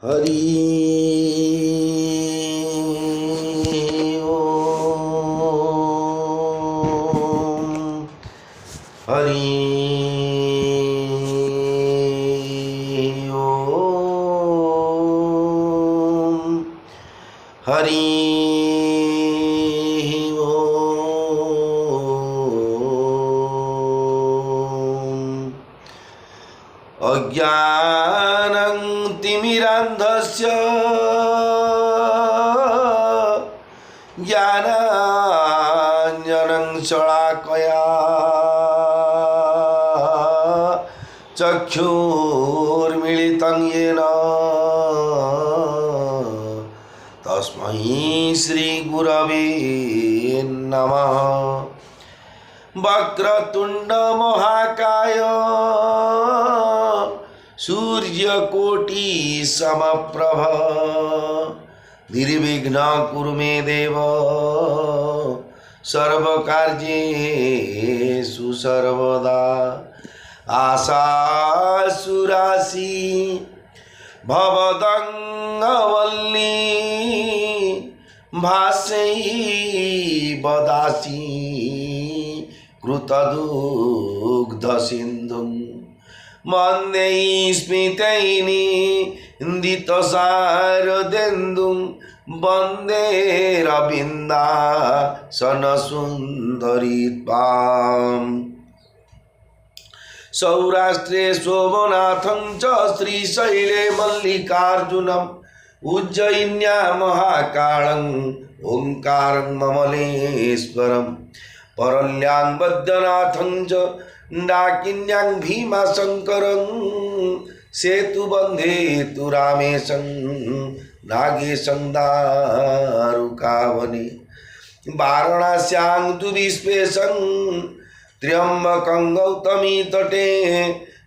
हरि ओम हरि ओम हरि ओम अज्ञानं तिमिरान्धस्य ज्ञानाञ्जनं शलाकया चक्षुर्मिलितं येन तस्मै श्रीगुरवे नमः। वक्रतुंड महाकाय सूर्यकोटि समप्रभ निर्विघ्न कुरु मे देव सर्वकार्येषु सर्वदा। आशासुरासि भवदङ्गवल्ली भासैवदासि कृतदुग्धसिन्धुं वन्दे स्मितैर्निन्दितशारदेन्दुं वन्दे रविन्दासनसुन्दरी त्वाम्। सौराष्ट्रे सोमनाथं च श्रीशैले मल्लिकार्जुनम् उज्जयिन्यां महाकालं ओंकारं ममलेश्वरम् परल्यां वैद्यनाथं च डाकिन्यां भीमाशंकरं सेतुबन्धे तु रामेशं नागेशं दारुकावने वाराणस्यां तु विश्वेशं त्र्यम्बकं गौतमी तटे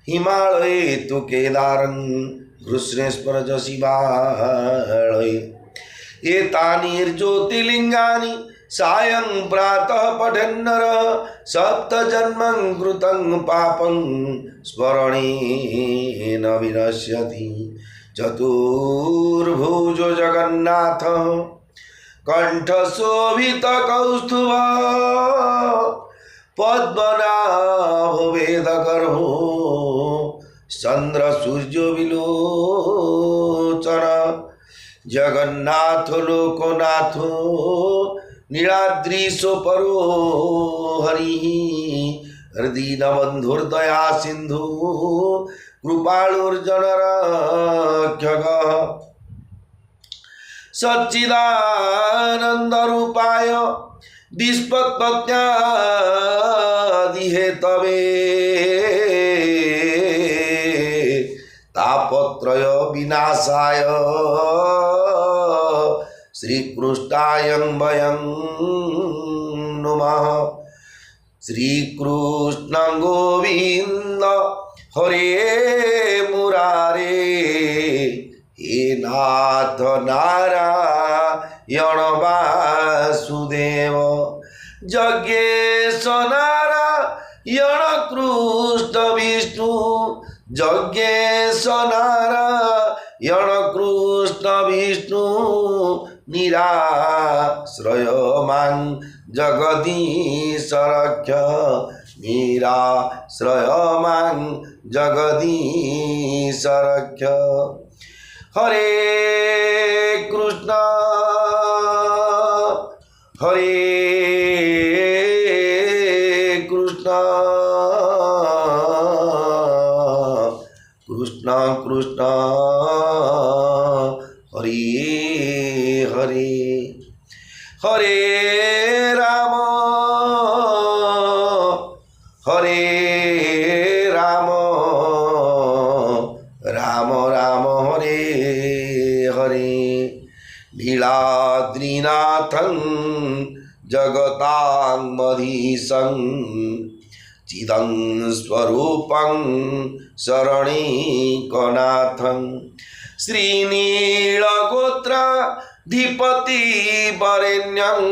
हिमालये तु केदारं घृष्णेश्वर च शिवालये। एतानि सायं प्रातः पठन्नर सप्तजन्मं कृतं पापं स्मरणेन विनश्यति। चतुर्भुज जगन्नाथ कंठशोभितकौस्तुभ पद्मनाभ वेदगर्भो चंद्र सूर्य विलोचन जगन्नाथ लोकनाथो नीलाद्रीशो परो हरि दीनबन्धुर्दया सिंधु कृपालुर्जनरक्षक सच्चिदानन्दरूपाय विश्वत्पत्न्यादिहेतवे तापत्रय विनाशाय श्रीकृष्णाय वयं नमः। श्रीकृष्ण गोविंद हरे मुरारे हे नाथ नारायण वासुदेव यज्ञेश नारायण कृष्ण विष्णु यज्ञेश नारायण कृष्ण विष्णु निराश्रय मां जगदीश रक्ष निराश्रय मां जगदीश रक्ष। हरे कृष्ण कृष्ण कृष्ण हरे हरे हरे राम राम राम हरे हरे। नीलाद्रिनाथं जगतामधीशं चिदं स्वरूपं शरणैकनाथं श्रीनीलगोत्राधिपति वरेण्यं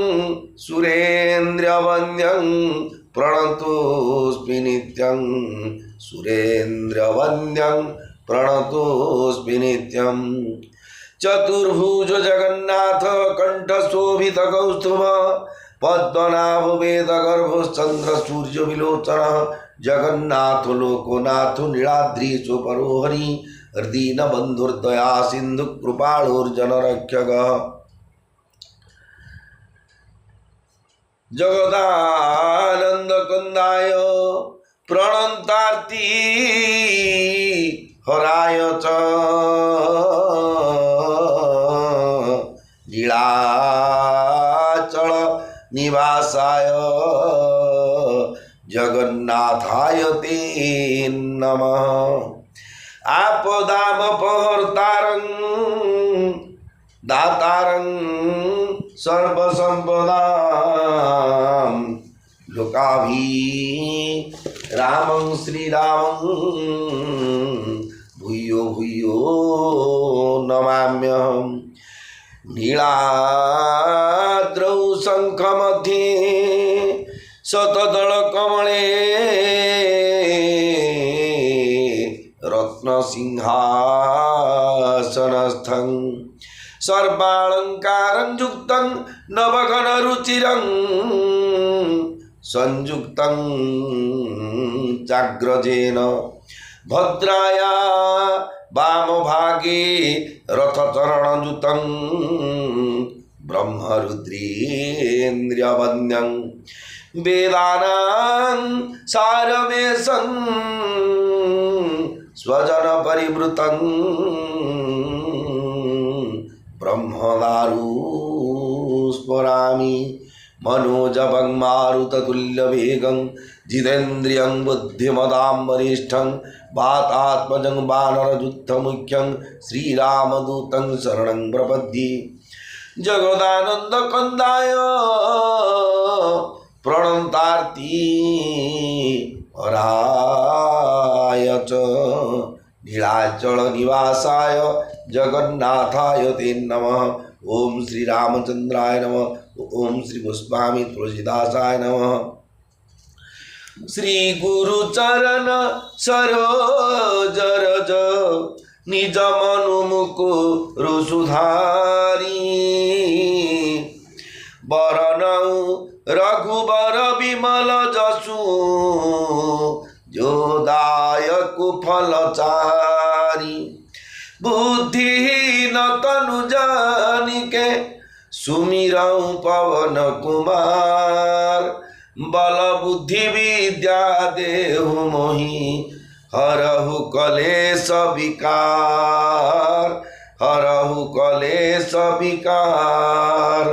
सुरेन्द्रवन्द्यं प्रणतोऽस्मि नित्यं सुरेन्द्रवन्द्यं प्रणतोऽस्मि नित्यं चतुर्भुज जगन्नाथ कंठशोभित कौस्तुभ पद्मनाभ वेदगर्भश्चंद्र सूर्य विलोचन जगन्नाथ लोकनाथ नीलाद्रीशो परोहरि दीन बंधुर्दया सिंधु कृपालोर्जन रक्षक जगदानंद कंदाय प्रणतार्ती हराय च लीलाचल निवासाय जगन्नाथाय ते नमः आपदामपहर्तारं दातारं सर्वसंपदां लोकाभिरामं श्रीरामं भूयो भूयो नमाम्यहम् नीलाद्रौ शङ्खमध्ये शतदलकमले रत्नसिंहासनस्थं सर्वालङ्कारं युक्तं नवघनरुचिरं संयुक्तं चाग्रजेन भद्राया वामभागे रथचरणयुतं ब्रह्मरुद्रेन्द्रियवन्द्यं वेदानां सारमेशं स्वजनपरिवृतं ब्रह्मदारु स्मरामि मनोजवं मारुततुल्यवेगं जितेन्द्रियं बुद्धिमतां वरिष्ठं वातात्मजं वानरयुद्धमुख्यं श्रीरामदूतं शरणं प्रपद्ये जगदानन्दकन्दाय प्रणतार्ती हराय च नीलाचल निवासाय जगन्नाथाय ते नमः। ओम श्री रामचंद्राय नमः। ओम श्री गोस्वामी तुलसीदासाय नमः। श्री गुरु चरण सरोज रज निज मनु मुकुर सुधारी बरनौ रघुबर विमल जसु जोदायक फलचारी बुद्धिहीन तनु जानिके सुमिरौ पवन कुमार बल बुद्धि विद्या देहु मोहि हरहु कलेश विकार हरहु कलेश विकार।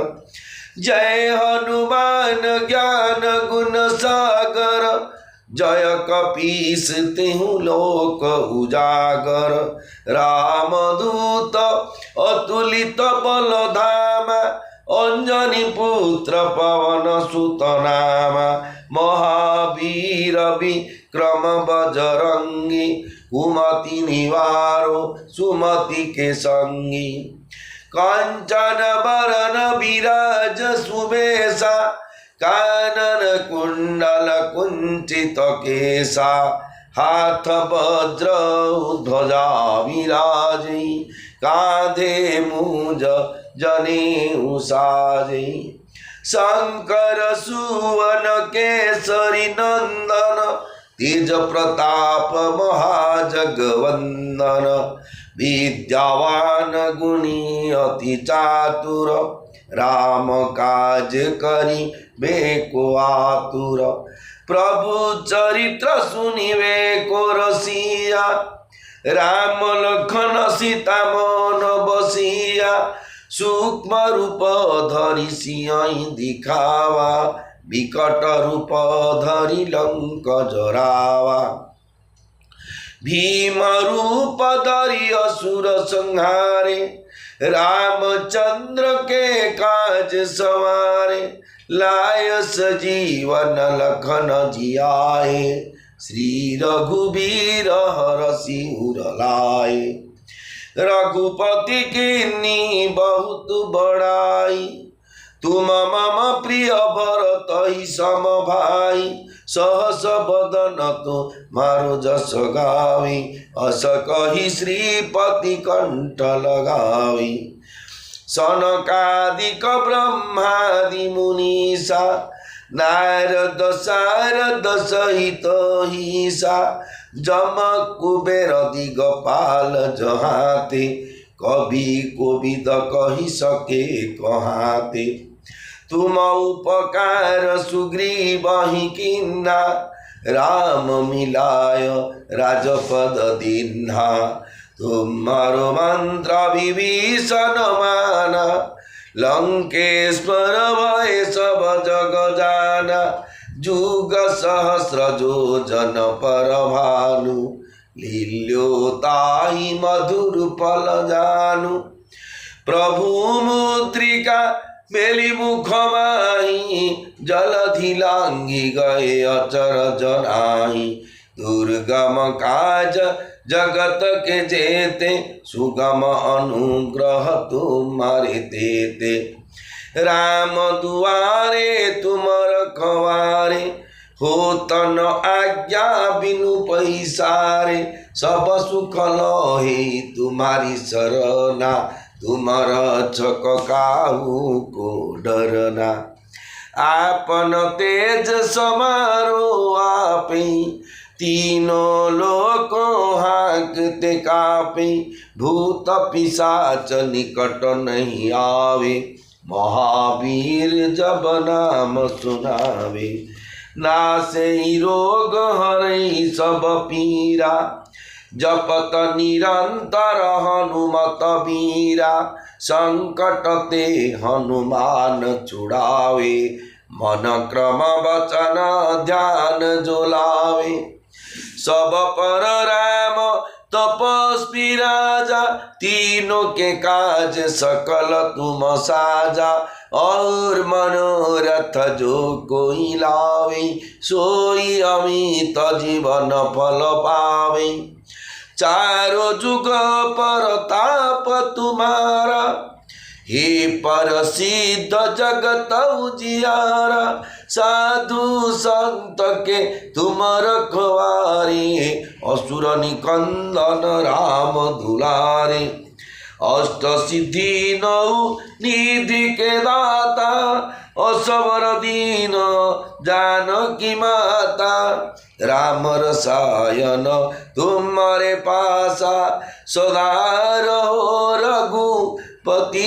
जय हनुमान ज्ञान गुण सागर जय कपीस तिहु लोक उजागर रामदूत अतुलित बल धामा अंजनी पुत्र पवन सुत नामा महावीर विक्रम बजरंगी कुमति निवारो सुमति के संगी कांचन बरन विराज सुबेसा कानन कुंडल कुंचित केसा हाथ वज्र ध्वजा विराजै कांधे मूज जनेऊ साजै शंकर सुवन केसरी नंदन तेज प्रताप महाजगवंदन विद्यावान गुणी अति चातुर राम काज करी बेको आतुर प्रभु चरित्र सुनिवे को रसिया राम लखन सीता मन बसिया सूक्ष्म रूप धरि सिंह दिखावा विकट रूप धरि लंक जरावा भीम रूप धरि असुर संहारे रामचंद्र के काज सवारे लाय सजीवन लखन जियाए श्री रघुबीर हरषि उर लाए रघुपति कीन्ही बहुत बड़ाई तुम मम प्रिय भरत ही सम भाई सहस बदन तुम्हारो जस गावी, अस कही श्रीपति कंठ लगावी। सनकादिक ब्रह्मादि मुनीसा, नारद सारद सहित ईसा, जम कुबेर दिगपाल जहाते, कवि कोविद कही सके कहाते। तुम उपकार सुग्रीव ही किन्ना, राम मिलाय राजपद दीन्हा। तुम्हारो मंत्र विभीषण माना, लंकेश्वर भय सब जग जाना। जुग सहस्र जो जन पर भानु, लील्यो ताहि मधुर फल जानु। प्रभु मुद्रिका मेली मुख माही, जलधि लांघि गए अचर जनाही। दुर्गम काज जगत के जेते, सुगम अनुग्रह तुम्हारे तेते। राम दुआरे तुम रखवारे, हो तन आज्ञा बिनु पैसारे। सब सुख लहे तुम्हारी सरना, तुम रक्षक काहू को डरना। आपन तेज समारो आपे, तीनों लोकों हाँकते कापे। भूत पिशाच निकट नहीं आवे, महावीर जब नाम सुनावे। नासे रोग हरै सब पीरा, जपत निरंतर हनुमत बीरा। संकट ते हनुमान छुड़ावे, मन क्रम वचन ध्यान जो लावे। सब पर राम तपस्वी राजा, तीनों के काज सकल तुम साजा। और मनोरथ जो कोई लावे, सोई अमित जीवन फल पावे। चारों जुग पर ताप तुम्हारा, हे पर सिद्ध जगत उजियारा। साधु संत के तुम रखवारे, असुर निकंदन राम दुलारे। अष्ट सिद्धि नौ निधि के दाता, असवर दीन जानकी माता। राम रसायन तुम्हारे पासा, सदा रहो रघुपति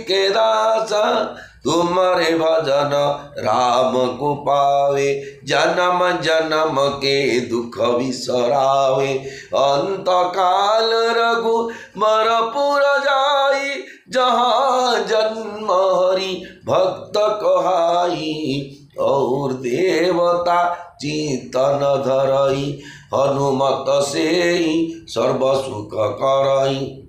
के दासा। तुम्हारे भजन राम को पावे, जन्म जन्म के दुख बिसरावे। अंत काल रघु मरपुर जाई, जहाँ जन्म हरि भक्त कहाई। और देवता चितन धरई, हनुमत से सर्व सुख करई।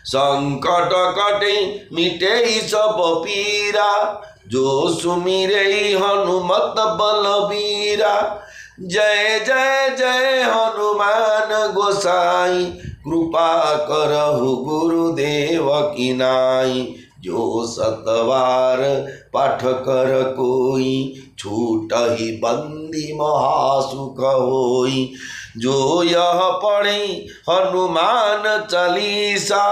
संकट कटे मिटे सब पीरा, जो सुमिरे हनुमत बलबीरा। जय जय जय हनुमान गोसाई, कृपा करहु गुरुदेव की नाई। जो सतवार पाठ कर कोई, छूट ही बंदी महासुख होई। जो यह पढ़े हनुमान चालीसा,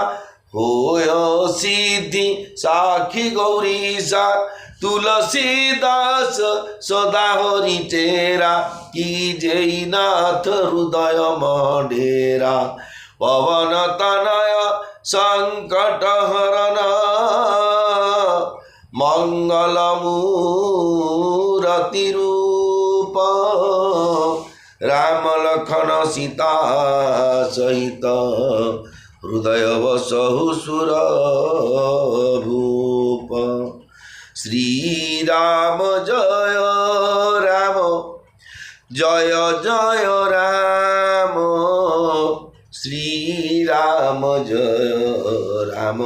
होय सिद्धि साखी गौरीसा। तुलसीदास सदा हरि चेरा, कीजै नाथ हृदय डेरा। पवन तनय संकट हरन, मंगल मूरति रूप। राम लखन सीता सहित, हृदय वसहु सुर भूप। श्री राम जय राम, जय जय राम। श्री राम जय राम,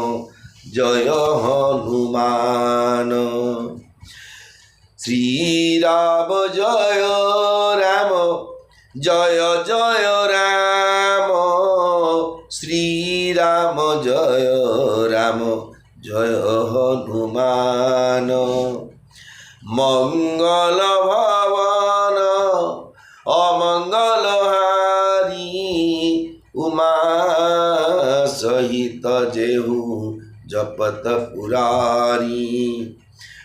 जय हनुमान। श्री राम जय राम, जय जय राम। श्री राम जय राम, जय हनुमान। मंगल भवन सहित जेहू जपत पुरारी।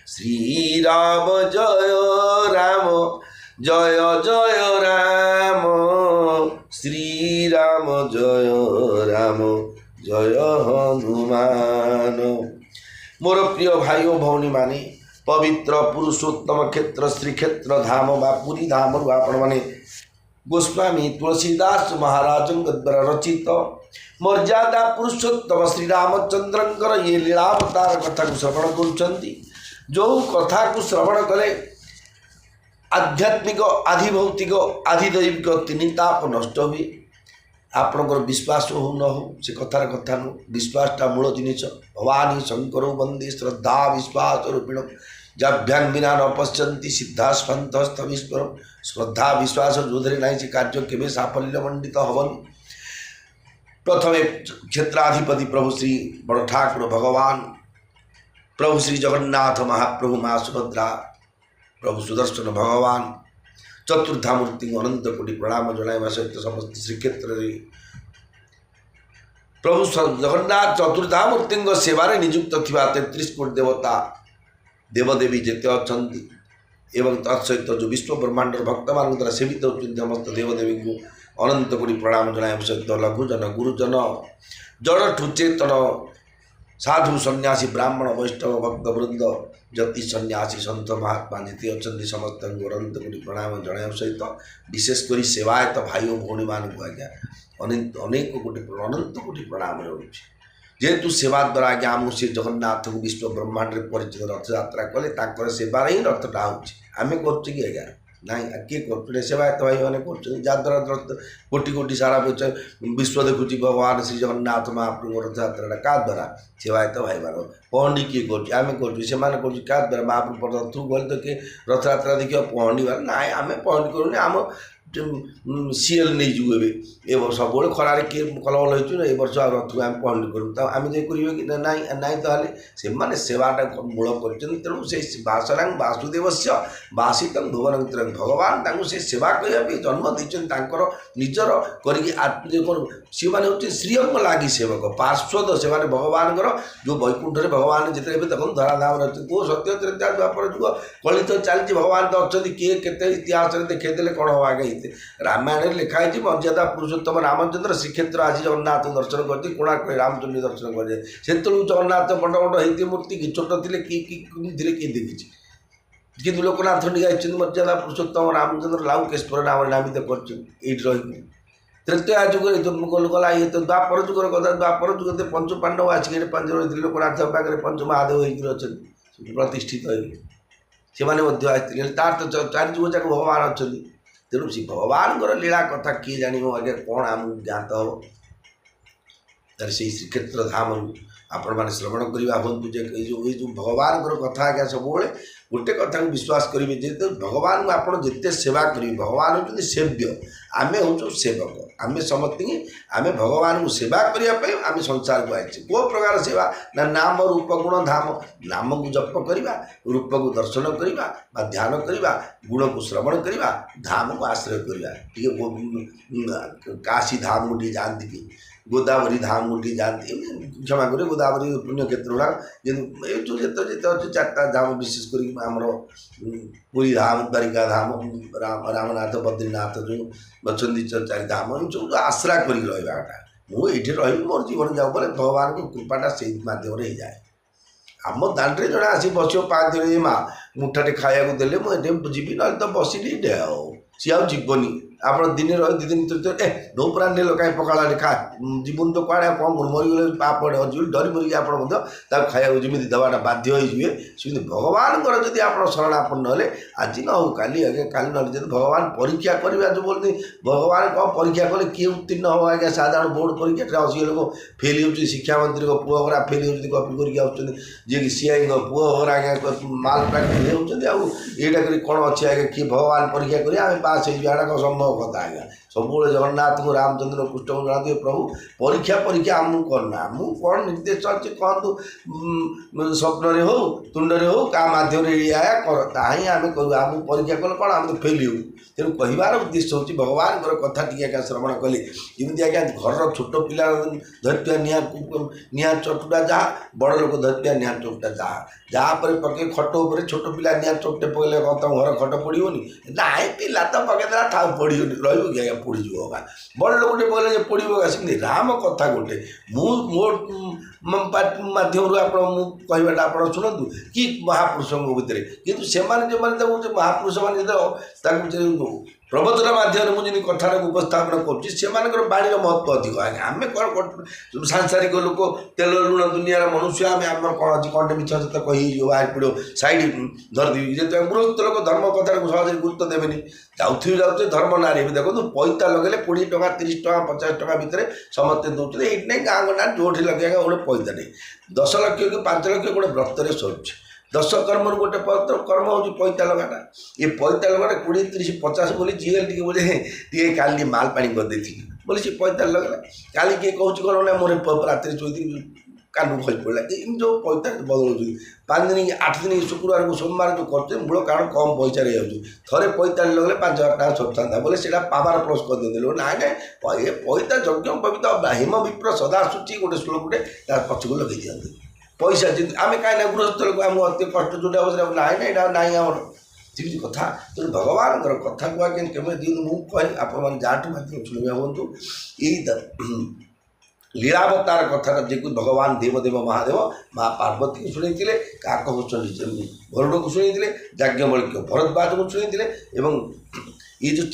श्री राम जय राम जय जय राम श्री राम जय राम जय हनुमान। मोर प्रिय भाई और भौणी माने पवित्र पुरुषोत्तम क्षेत्र श्रीक्षेत्र धाम बा पुरी धाम आपण माने गोस्वामी तुलसीदास महाराज द्वारा रचित मर्यादा पुरुषोत्तम श्री रामचंद्रंकर ये लीलावतार कथा को श्रवण करुछंती। जो कथा को श्रवण कले आध्यात्मिक आधिभौतिक आधिदैविक तीन ताप नष्ट हुए। आपणकर विश्वास हो न हो से कथार कथा नु विश्वासटा मूल जिनिस। भवानी शंकर वंदे श्रद्धा विश्वास रूपिण जाभ्यां बिना न पश्यन्ति सिद्धास्पंतस्तमीश्वर। श्रद्धा विश्वास जोधरे ना से कार्य केवे साफल्य मंडित हवन। प्रथमे क्षेत्राधिपति प्रभु श्री बड़ ठाकुर भगवान प्रभु श्री जगन्नाथ महाप्रभु माँ सुभद्रा प्रभु सुदर्शन भगवान चतुर्धा मूर्ति अनंत कोटि प्रणाम जनाइवा सहित समस्त श्रीक्षेत्र प्रभु जगन्नाथ चतुर्धा मूर्ति सेवारे नियुक्त थिबा 33 कोटि देवता देवदेवी जेते अछंती एवं तत्सहित जो विश्व ब्रह्मांड भक्त मान द्वारा सेवित होती समस्त देवदेवी को अनंत कोटि प्रणाम जनाइवा सहित लघुजन गुरुजन जड़ ठुचेतन साधु सन्यासी ब्राह्मण वैष्णव भक्त वृंद जति सन्यासी सन्त महात्मा नीति अच्छा समस्त अनंत कोटि प्रणाम जनाइवा सहित विशेषकर सेवायत भाई और भौणी मान को आज्ञा अनेक कोटि अनंत कोटि प्रणाम रोचे। जेहेतु सेवा द्वारा आज्ञा आम से जगन्नाथ को विश्व ब्रह्मांड परिचित रथ यात्रा कले सेवार ही रथटा होमें कि आज्ञा ना किए कर सेवायत भाई मैंने जहाँद्वारा कोटि कोटि सारा विश्व देखुची भगवान श्री जगन्नाथ महाप्रभु रथ यात्रा क्या द्वारा सेवायत भाई मान पहंडी किए कर क्या द्वारा महाप्रभु रथ गले तो किए रथ यात्रा देखिए पहंडी वाला ना आम पहंडी करूँ आम सीएल नहीं जीव ए सब खरारे किए कलबल हो वर्ष रथ को आम पहंडी करूँ तो आम जाए करेंगे कि ना तो सेवाटा मूल कर तेणु से बासरांग वासुदेव से बासित भुवन भगवान से सेवा करने जन्म देकर निजर कर सी मैंने श्रीअंग लगी सेवक पार्श्वद से भगवान जो वैकुंठ भगवान जिते देखो धराधाम अच्छे वो सत्य त्रेता द्वापर जुग कली तो चलती भगवान तो अच्छा किए के इतिहास देखते कौन हम आगे रामायण लिखाई मर्यादा पुरुषोत्तम रामचंद्र श्रीक्षेत्र आज जगन्नाथ दर्शन करते कोणार्क रामचंद्र दर्शन करे से जगन्नाथ बड़ बड़ होती मूर्ति कि छोट थे किए देखी कि लोकनाथ टी मर्यादा पुरुषोत्तम रामचंद्र लाउकेश्वर नाम नामित कर तृतीय जुग गला ये तो द्वापर जुगर कथा द्वापर जुग पंच पांडव आसिक पांच रही लोकनाथ पाखे पंच महादेव होकर प्रतिष्ठित से तार तो 4 जुग जाक भगवान अच्छा तेणु से भगवान लीला कथा किए जान आगे कौन आम ज्ञात हम तार से श्रीक्षेत्र धाम आपण मैंने श्रवण करवा हूँ जो भगवान कथा आज्ञा सब गोटे कथा को विश्वास करेंगे जेते भगवान को आपड़ जिते सेवा करेंगे भगवान होते सेव्य आम हूँ सेवक आम समस्त आम भगवान को सेवा करने आम संसार को आए कौ प्रकार सेवा ना नाम रूप गुण धाम नाम को जप करवा रूप को दर्शन करवा ध्यान करवा गुण को श्रवण करवा धाम को आश्रय करवा काशी धाम को टे जाती कि गोदावरी धाम को टे जाती क्षमा करें गोदावरी पुण्य क्षेत्र जो जिते अच्छे 4टा धाम विशेष कर पुरी धाम द्वारिका धाम रामनाथ बद्रीनाथ जो अच्छा 4 धाम सब आश्रा कर रहा मुझे रही मोर जीवन जाऊ बोले भगवान को कृपाटा से मध्यम ही जाए आम दाण्डे जड़े आसी बस 5 दिन माँ मुठाटे खाया देले मुझे जीवी ना तो बसनी सी आबनी आप दिन रही 2 दिन तृतीय दो प्राण ने कहीं पकाड़े खा जीवन तो कड़े कौन मरीगले पाप डरी मरिक आप खाया जमी देवाटा बाध्य होते भगवान जब आप शरणापन्न हेले आज न हो काली आगे काली ना जब भगवान परीक्षा करवा जो बोलते भगवान कौन परीक्षा कले किए उत्तीर्ण हम आज्ञा साधारण बोर्ड परीक्षा 80 लोग फेल हो शिक्षा मंत्री पुआ हरा फेल हो कपी करके जी कि सीआई पुआ हरा आज्ञा माल प्राक्ट होती आईटा कौन अच्छे आगे किए भगवान परीक्षा करें आम पास हो संभव କଥା ଆଜ୍ଞା ସବୁବେଳେ ଜଗନ୍ନାଥଙ୍କୁ ରାମଚନ୍ଦ୍ର କୃଷ୍ଣଙ୍କୁ ଜଣାଥିବେ ପ୍ରଭୁ ପରୀକ୍ଷା ପରୀକ୍ଷା ଆମକୁ କରନା ଆମକୁ କ'ଣ ନିର୍ଦ୍ଦେଶ ଅଛି କହନ୍ତୁ ସ୍ୱପ୍ନରେ ହଉ ତୁଣ୍ଡରେ ହଉ କାହା ମାଧ୍ୟମରେ ଏଇଆ କର ତାହା ହିଁ ଆମେ କରୁ ଆମକୁ ପରୀକ୍ଷା କଲେ କ'ଣ ଆମେ ତ ଫେଲ୍ ହେବୁ ତେଣୁ କହିବାର ଉଦ୍ଦେଶ୍ୟ ହେଉଛି ଭଗବାନଙ୍କର କଥା ଟିକେ ଆଜ୍ଞା ଶ୍ରବଣ କଲେ ଯେମିତି ଆଜ୍ଞା ଘରର ଛୋଟ ପିଲା ଧରିଥିବା ନିଆଁ ଚଟୁଟା ଯାହା ବଡ଼ ଲୋକ ଧରିଥିବା ନିଆଁ ଚଟୁଟା ଯାହା ପରେ ପକେଇ ଖଟ ଉପରେ ଛୋଟ ପିଲା ନିଆଁ ଚଟୁଟେ ପକେଇଲେ କ'ଣ ତମ ଘର ଖଟ ପଡ଼ିବନି ନାଇଁ ପିଲା ତ ପକେଇଦେଲା ଥାଉ ପଡ଼ିବନି ରହିବ କି ଆଜ୍ଞା ପୋଡ଼ିଯିବ ଆଜ୍ଞା ବଡ଼ ଲୋକଟେ ପକେଇଲେ ଯେ ପଡ଼ିବ ସେମିତି ରାମ କଥା ଗୋଟେ ମୁଁ ମୋ ମାଧ୍ୟମରୁ ଆପଣ ମୁଁ କହିବାଟା ଆପଣ ଶୁଣନ୍ତୁ କି ମହାପୁରୁଷଙ୍କ ଭିତରେ କିନ୍ତୁ ସେମାନେ ଯେଉଁମାନେ ତାକୁ ମହାପୁରୁଷମାନେ ଯେତେବେଳେ ତାକୁ ପ୍ରବଚନ ମାଧ୍ୟମରେ ମୁଁ ଯେମିତି କଥାଟାକୁ ଉପସ୍ଥାପନ କରୁଛି ସେମାନଙ୍କର ବାଣୀର ମହତ୍ତ୍ୱ ଅଧିକ ଆଜ୍ଞା ଆମେ କ'ଣ ସାଂସାରିକ ଲୋକ ତେଲ ଲୁଣ ଦୁନିଆର ମନୁଷ୍ୟ ଆମେ ଆମର କ'ଣ ଅଛି କ'ଣଟେ ମିଛ ସତ କହିଯିବ ବାହାରି ପଡ଼ିବ ସାଇଡ଼୍ ଧରିଦେବି ଯେତେବେଳେ ଗୃହସ୍ଥ ଲୋକ ଧର୍ମ କଥାଟାକୁ ସହଜରେ ଗୁରୁତ୍ୱ ଦେବେନି ଯାଉଥିବେ ଧର୍ମ ନାରୀ ଏବେ ଦେଖନ୍ତୁ ପଇତା ଲଗେଇଲେ 20 ଟଙ୍କା 30 ଟଙ୍କା 50 ଟଙ୍କା ଭିତରେ ସମସ୍ତେ ଦେଉଛନ୍ତି ଏଇଠି ନାହିଁ ଗାଁ ଗଣ୍ଡା ଯେଉଁଠି ଲଗେଇବା ଗୋଟେ ପଇତା ନେଇ 10 ଲକ୍ଷ କି 5 ଲକ୍ଷ ଗୋଟେ ବ୍ରତରେ ସରୁଛି 10 କର୍ମରୁ ଗୋଟେ କର୍ମ ହେଉଛି ପଇତା ଲଗାଟା ଏ ପଇତା ଲଗାଟା 20 30 50 ବୋଲି ଯିଏ ଟିକେ ବୋଲେ ଟିକେ କାଲି ମାଲ ପାଣି କରିଦେଇଥିଲି ବୋଲି ସେ ପଇତା ଲଗାଇଲା କାଲି କିଏ କହୁଛି କ'ଣ ନା ମୋର ରାତିରେ ଶୋଇଥିଲି କାନୁ ଖସି ପଡ଼ିଲା ଏମିତି ଯେଉଁ ପଇତା ବଦଳଉଛନ୍ତି 5 ଦିନ 8 ଦିନ ଶୁକ୍ରବାରକୁ ସୋମବାର ଯେଉଁ କରୁଛନ୍ତି ମୂଳ କାରଣ କମ୍ ପଇସାରେ ହେଇଯାଉଛି ଥରେ ପଇତା ଲଗାଇଲେ 5,000 ଟଙ୍କା ସରିଥାନ୍ତା ବୋଲେ ସେଇଟା ପାୱାର ପ୍ଲସ୍ କରିଦେଇଥିଲେ ନାଇଁ ନାଇଁ ଏ ପଇତା ଯଜ୍ଞ ପବିତ୍ର ହିମ ବିପ୍ର ସଦା ସୂଚି ଗୋଟେ ଶ୍ଲୋକଟେ ତା ପଛକୁ ଲଗେଇ ଦିଅନ୍ତି ପଇସା ଯେମିତି ଆମେ କାହିଁକି ନା ଗୃହସ୍ଥ ଲୋକ ଆମକୁ ଅତି କଷ୍ଟ ଯୋଉଟା ଅବସର ନାଇଁ ନା ଏଇଟା ନାହିଁ ଆମର ସେମିତି କଥା ତେଣୁ ଭଗବାନଙ୍କର କଥାକୁ ଆଜ୍ଞା କେବେ ଦିନ ମୁଁ କହି ଆପଣମାନେ ଯାହାଠୁ ମାଧ୍ୟମ ଶୁଣିବା ହୁଅନ୍ତୁ ଏଇ ଲୀଳାବତାର କଥାଟା ଯେକୁ ଭଗବାନ ଦେବଦେବ ମହାଦେବ ମା ପାର୍ବତୀକୁ ଶୁଣେଇଥିଲେ କାକକୁ ଗରୁଡ଼କୁ ଶୁଣେଇଥିଲେ ଯାଜ୍ଞବଲ୍କ୍ୟ ଭରଦ୍ୱାଜକୁ ଶୁଣେଇଥିଲେ ଏବଂ ଏଇ ଯେଉଁ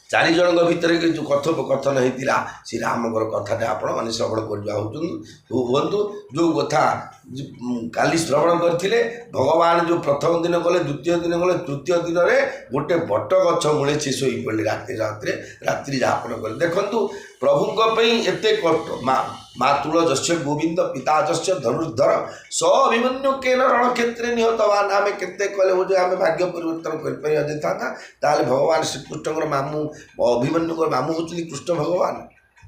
4 ଜଣଙ୍କ ଭିତରେ ଯେଉଁ କଥୋପକଥନ ହେଇଥିଲା ସେ ରାମଙ୍କର କଥାଟା ଆପଣମାନେ ଶ୍ରବଣ କରିବା ହୁଅନ୍ତୁ ଯେଉଁ କଥା କାଲି ଶ୍ରବଣ କରିଥିଲେ ଭଗବାନ ଯେଉଁ ପ୍ରଥମ ଦିନ ଗଲେ ଦ୍ୱିତୀୟ ଦିନ ଗଲେ ତୃତୀୟ ଦିନରେ ଗୋଟେ ବଟ ଗଛ ମୂଳେ ସେ ଶୋଇପଡ଼ିଲେ ରାତ୍ରି ଯାପନ କଲେ ଦେଖନ୍ତୁ ପ୍ରଭୁଙ୍କ ପାଇଁ ଏତେ କଷ୍ଟ ମାତୁଳଯସ୍ୟ ଗୋବିନ୍ଦ ପିତାଯସ୍ୟ ଧನುର୍ଧର ସ ଅଭିମନ୍ୟୁ କେନ ରଣକ୍ଷେତ୍ରେ ନିହତବାନ ଆମେ କେତେ କଲେ ଯେ ଆମେ ଭାଗ୍ୟ ପରିବର୍ତ୍ତନ କରିପାରିବା ଯାଇଥାନ୍ତା ତାହେଲେ ଭଗବାନ ଶ୍ରୀକୃଷ୍ଣଙ୍କର ମାମୁଁ ଅଭିମନ୍ୟୁଙ୍କର ମାମୁଁ ହେଉଛନ୍ତି କୃଷ୍ଣ ଭଗବାନ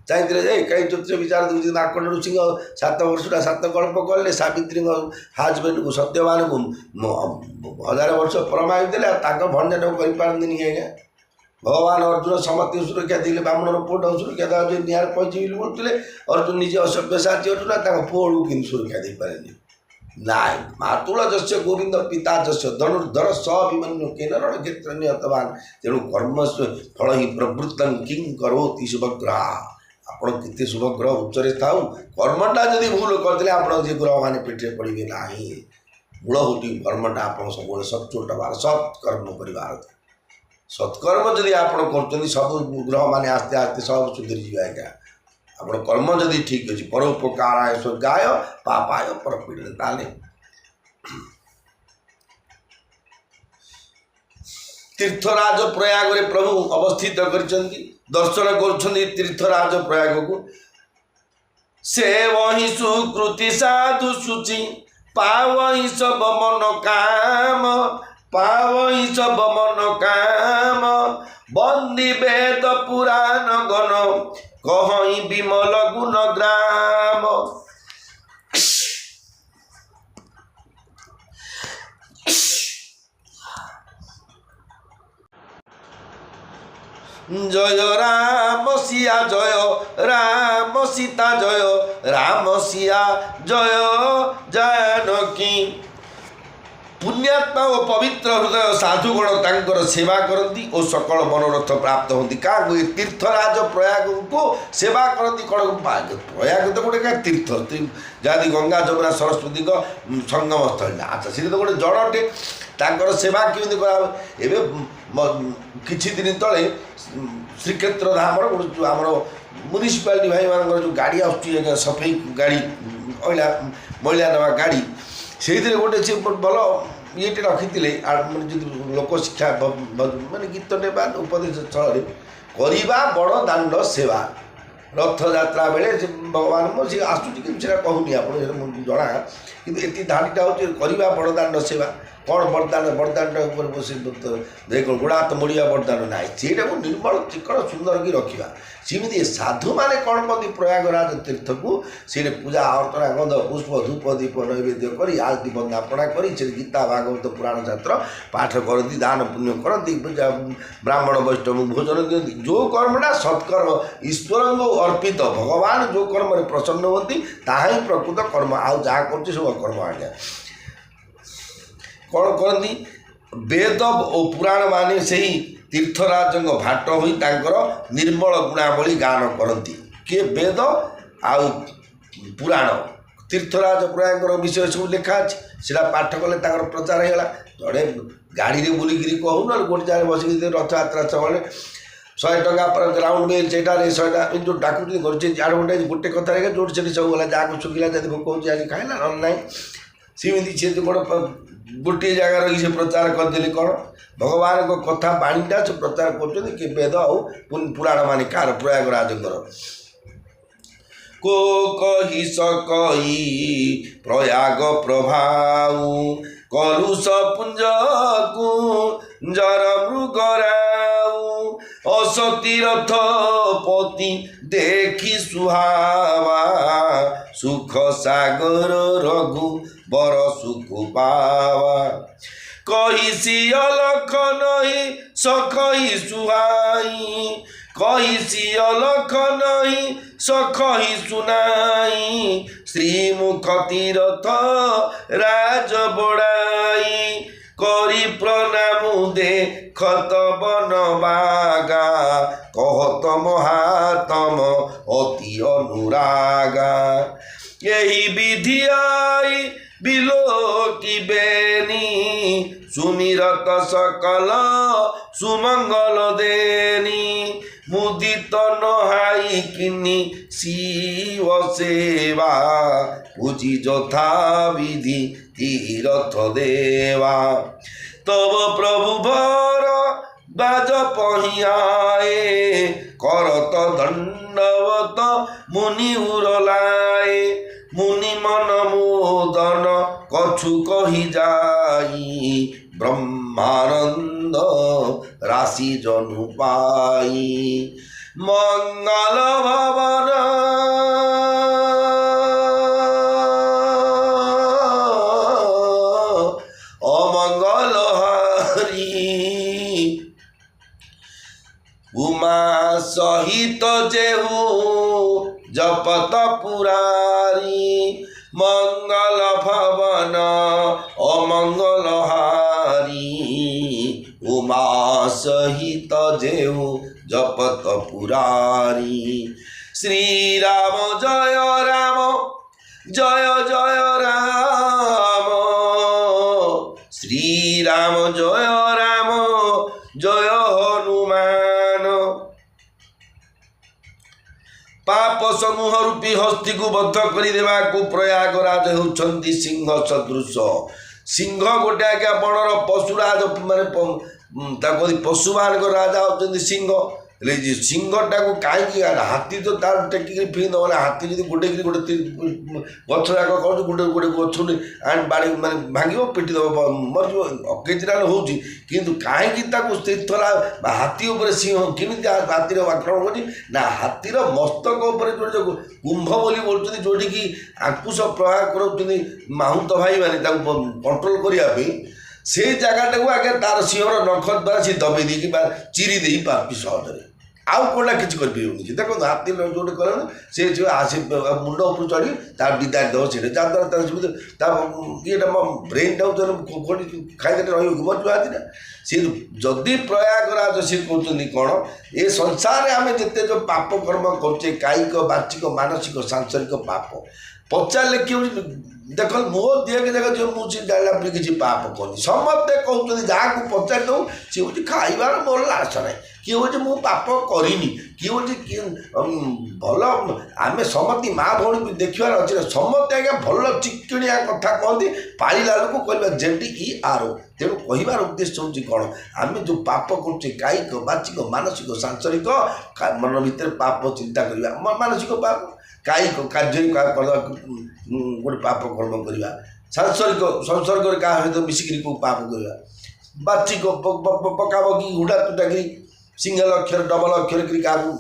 ଚାହିଁଥିଲେ ଯେ କାହିଁ ଜ୍ୟୋତିଷ ବିଚାର ଦେଉଛି ମାର୍କଣ୍ଡ ଋଷିଙ୍କ 7 ବର୍ଷଟା 7 ଗଳ୍ପ କଲେ ସାବିତ୍ରୀଙ୍କ ହଜବେଣ୍ଡକୁ ସତ୍ୟବାନଙ୍କୁ 1000 ବର୍ଷ ପରମାୟୁ ଦେଲେ ଆଉ ତାଙ୍କ ଭଣ୍ଡାଟାକୁ କରିପାରନ୍ତିନି ଆଜ୍ଞା ଭଗବାନ ଅର୍ଜୁନ ସମସ୍ତଙ୍କୁ ସୁରକ୍ଷା ଦେଇଥିଲେ ବ୍ରାହ୍ମଣର ପୁଅଟାକୁ ସୁରକ୍ଷା ଦେବା ନିଆଁରେ ପଇଛି ବୋଲି ବୋଲୁଥିଲେ ଅର୍ଜୁନ ନିଜେ ଅସଭ୍ୟସାଚୀ ଅର୍ଜୁନ ତାଙ୍କ ପୁଅକୁ କିନ୍ତୁ ସୁରକ୍ଷା ଦେଇପାରେନି ନାଇଁ ମାତୁଳଯସ୍ୟ ଗୋବିନ୍ଦ ପିତାଯସ୍ୟ ଧನುର୍ଧର ସ ଅଭିମନ୍ୟୁ କେନ ରଣକ୍ଷେତ୍ର ନିହତବାନ ତେଣୁ କର୍ମ ଫଳ ହିଁ ପ୍ରବୃତ୍ତଂ କିଂ କରୋତି ଶୁଭଗ୍ରହ ଆପଣ କେତେ ଶୁଭଗ୍ରହ ଉଚ୍ଚରେ ଥାଉ କର୍ମଟା ଯଦି ଭୁଲ କରିଦେଲେ ଆପଣ ଯେ ଗ୍ରହମାନେ ପିଠିରେ ପଡ଼ିବେ ନାହିଁ ମୂଳ ହେଉଛି କର୍ମଟା ଆପଣ ସବୁବେଳେ ସଚ୍ଚୋଟ ହେବାର ସତ୍କର୍ମ କରିବାର ସତ୍କର୍ମ ଯଦି ଆପଣ କରୁଛନ୍ତି ସବୁ ଗ୍ରହମାନେ ଆସ୍ତେ ଆସ୍ତେ ସବୁ ସୁଧରିଯିବେ ଆଜ୍ଞା ଆପଣ କର୍ମ ଯଦି ଠିକ୍ ଅଛି ପରୋପକାରାୟ ସ୍ୱର୍ଗାୟ ପାପାୟ ପରପୀଡ଼ନ ତାହେଲେ ତୀର୍ଥରାଜ ପ୍ରୟାଗରେ ପ୍ରଭୁ ଅବସ୍ଥିତ କରିଛନ୍ତି ଦର୍ଶନ କରୁଛନ୍ତି ତୀର୍ଥରାଜ ପ୍ରୟାଗକୁ ସେ ବହି ସୁକୃତି ସାଧୁ ସୂଚି ପାୱଇ ସବ ମନ କାମ ପାୱଇ ସବ ମନ କାମ ବନ୍ଦୀ ବେଦ ପୁରାଣ ଗଣ କହଇ ବିମଲ ଗୁଣ ଗ୍ରାମ জয় রাম সিয়া জয় রাম সীতা জয় রাম সিয়া জয় জানকী पुण्यात्मा और पवित्र हृदय साधुगण तांकर सेवा करती और सकल मनोरथ प्राप्त होती क्या तीर्थराज प्रयाग को सेवा करती कौन प्रयाग तो गोटे क्या तीर्थ जहाँ गंगा जमुना सरस्वती संगम स्थल अच्छा से तो गोटे जड़टे तांकर सेवा केमी करा किछि दिन तले श्रीक्षेत्र धाम आम म्युनिसिपालिटी भाई मान जो गाड़ी आसुच्ची सफाई गाड़ी मैला नवा गाड़ी से गोटे सी भल ये रखी लोक शिक्षा मानने गीतटे उपदेश स्थल करवा बड़ दाण्ड सेवा रथ यात्रा बेले भगवान सी आसूँ कि कहूनी आप जना कि धाड़ीटा हूँ करवा बड़ दाण्ड सेवा କ'ଣ ବରଦାନଟା ଉପରେ ବସି ଗୋଡ଼ ହାତ ମୋଡ଼ିବା ବରଦାନ ନାହିଁ, ସେଇଟାକୁ ନିର୍ମଳ ଚିକଣ ସୁନ୍ଦର କି ରଖିବା। ସେମିତି ସାଧୁମାନେ କ'ଣ କରନ୍ତି, ପ୍ରୟାଗରାଜ ତୀର୍ଥକୁ ସେଇଠି ପୂଜା ଅର୍ଚ୍ଚନା ଗନ୍ଧ ପୁଷ୍ପ ଧୂପ ଦୀପ ନୈବେଦ୍ୟ କରି ଆଳତି ବନ୍ଦାପନା କରି ସେଠି ଗୀତା ଭାଗବତ ପୁରାଣ ଶାସ୍ତ୍ର ପାଠ କରନ୍ତି, ଦାନ ପୁଣ୍ୟ କରନ୍ତି, ବ୍ରାହ୍ମଣ ବୈଷ୍ଣବ ଭୋଜନ ଦିଅନ୍ତି। ଯେଉଁ କର୍ମଟା ସତ୍କର୍ମ ଈଶ୍ୱରଙ୍କୁ ଅର୍ପିତ, ଭଗବାନ ଯେଉଁ କର୍ମରେ ପ୍ରସନ୍ନ ହୁଅନ୍ତି ତାହା ହିଁ ପ୍ରକୃତ କର୍ମ। ଆଉ ଯାହା କରୁଛି ସବୁ ଅକର୍ମ। ଆଜ୍ଞା କ'ଣ କରନ୍ତି, ବେଦ ଓ ପୁରାଣ ମାନେ ସେହି ତୀର୍ଥରାଜଙ୍କ ଭାଟ ହୋଇ ତାଙ୍କର ନିର୍ମଳ ଗୁଣାବଳୀ ଗାନ କରନ୍ତି। କିଏ ବେଦ ଆଉ ପୁରାଣ, ତୀର୍ଥରାଜ ପୁରାଣଙ୍କର ବିଷୟ ସବୁ ଲେଖା ଅଛି, ସେଇଟା ପାଠ କଲେ ତାଙ୍କର ପ୍ରଚାର ହେଇଗଲା। ଜଣେ ଗାଡ଼ିରେ ବୁଲିକିରି କହୁ ନହେଲେ ଗୋଟେ ଜାଗାରେ ବସିକି ରଥଯାତ୍ରା ସମୟରେ 100 ଟଙ୍କା ଗ୍ରାଉଣ୍ଡ ବିଲ୍ ସେଇଟାରେ 100 ଟଙ୍କା ଯେଉଁ ଡାକୁଛନ୍ତି କରୁଛି ଆଡ଼ଭର୍ଟାଇଜ୍ ଗୋଟେ କଥାରେ ଯେଉଁଠି ସେଠି ସବୁ ଗଲା, ଯାହାକୁ ଶୁଖିଲା ଯଦି ଭୋକ ହେଉଛି ଆଜି ଖାଇଲା ନହେଲେ ନାହିଁ। ସେମିତି ସେ କ'ଣ ଗୋଟିଏ ଜାଗାରେ ରହି ସେ ପ୍ରଚାର କରିଦେଲି କ'ଣ ଭଗବାନଙ୍କ କଥା ବାଣୀଟା ସେ ପ୍ରଚାର କରୁଛନ୍ତି। କି ବେଦ ଆଉ ପୁରାଣ ମାନେ କାହାର, ପ୍ରୟାଗରାଜଙ୍କର। को कही सकई प्रयाग प्रभाव कलुष पुंज कुंजर मृगराऊ असतीरथ पति देखी सुहावा सुख सागर रघु बर सुख पावा कही अलख नहीं सखई सुहाई कही अलख नहीं सखई सुनाई श्रीमुख तीरथ राज बड़ाई करी प्रणाम देखत बन बागा कहत महात्म अति अनुरागा यही विधि आई बिलोकी बेनी सुमिरत सकल सुमंगल देनी मुदित नहाई किनी शिव सेवा पूजी यथा विधि तीरथ देवा तब प्रभु भर बाज पहियाए करत दंडवत मुनि उरलाए मुनि मन मोदन कछु कही जाई ब्रह्मानंद राशि जनु पाई मंगल भवन अमंगल हरि उमा सहित जेहू जपत पुरारी मंगल भवन अमंगल हारी उमा सहित जेहू जपत पुरारी श्री राम जय राम जय जय राम श्री राम जय राम जय हनुमान पाप समूह रूपी हस्ती को बद्ध करदेवाकू प्रयागराज होउछंती सिंह सदृश सिंह गोटे आज्ञा बणर पशुराज माने पशुमान राजा होउछंती सिंह सिंहटा को कहीं हाथी तो तार टेकिक फिंग दब हाथी जब गोटे गोटे गछ जाक कर गोटे गोटे गछ बाड़ी माने भांग पिटी दब मर अकेजनाल हो कहीं तीर्थरा हाथी उपर सिंह केमी हाथी आक्रमण कर ना हाथीर मस्तक जो कुंभ बोली बोलते जोटि की आंकुश प्रहार कर माहुंत भाई मैंने कंट्रोल करने से जगटा को आगे तार सिंहर नख द्वारा सी दबे दी चिरी दे पार्टी सहजरे आउ कौन किसी कर देखो हाथी जो कल से आसी मुंड उपर चढ़ी तार विदाय दब से जहाँद्वारा ये ब्रेन खोली खाई रही मर हाथी ना सी जदि प्रयागराज सी कहते कौन ये संसार आम जिते जो पाप कर्म करे कायिक बाचिक मानसिक सांसारिक पाप पचारे कि देख मो दिए के जगह जो मुझे जाना किसी पाप करनी समस्ते कहते जहाँ को पचार दो सी हूँ खाइबार मोर लाश ना किए हूँ मु पाप करनी किए हूँ भल आम समस्ती माँ भौणी देखार अच्छे समस्ते आज्ञा भल चिकिणिया कथा कहते पाला लोक कह जेडी इ आरो तेणु कहार उद्देश्य हूँ कौन आम जो पाप करे कायिक बाचिक मानसिक सांसारिक मन भितर पाप चिंता करवा मानसिक पाप कायिक कार्य गोटे पाप कर्म करवा ସାଂସର୍ଗ ସଂସର୍ଗରେ କାହା ସହିତ ମିଶିକିରି କେଉଁ ପାପ କରିବା, ବାଚିକ ପକାପକି ହୁଡ଼ା ତୁଟାକିରି ସିଙ୍ଗଲ ଅକ୍ଷର ଡବଲ ଅକ୍ଷର କରି କାହାକୁ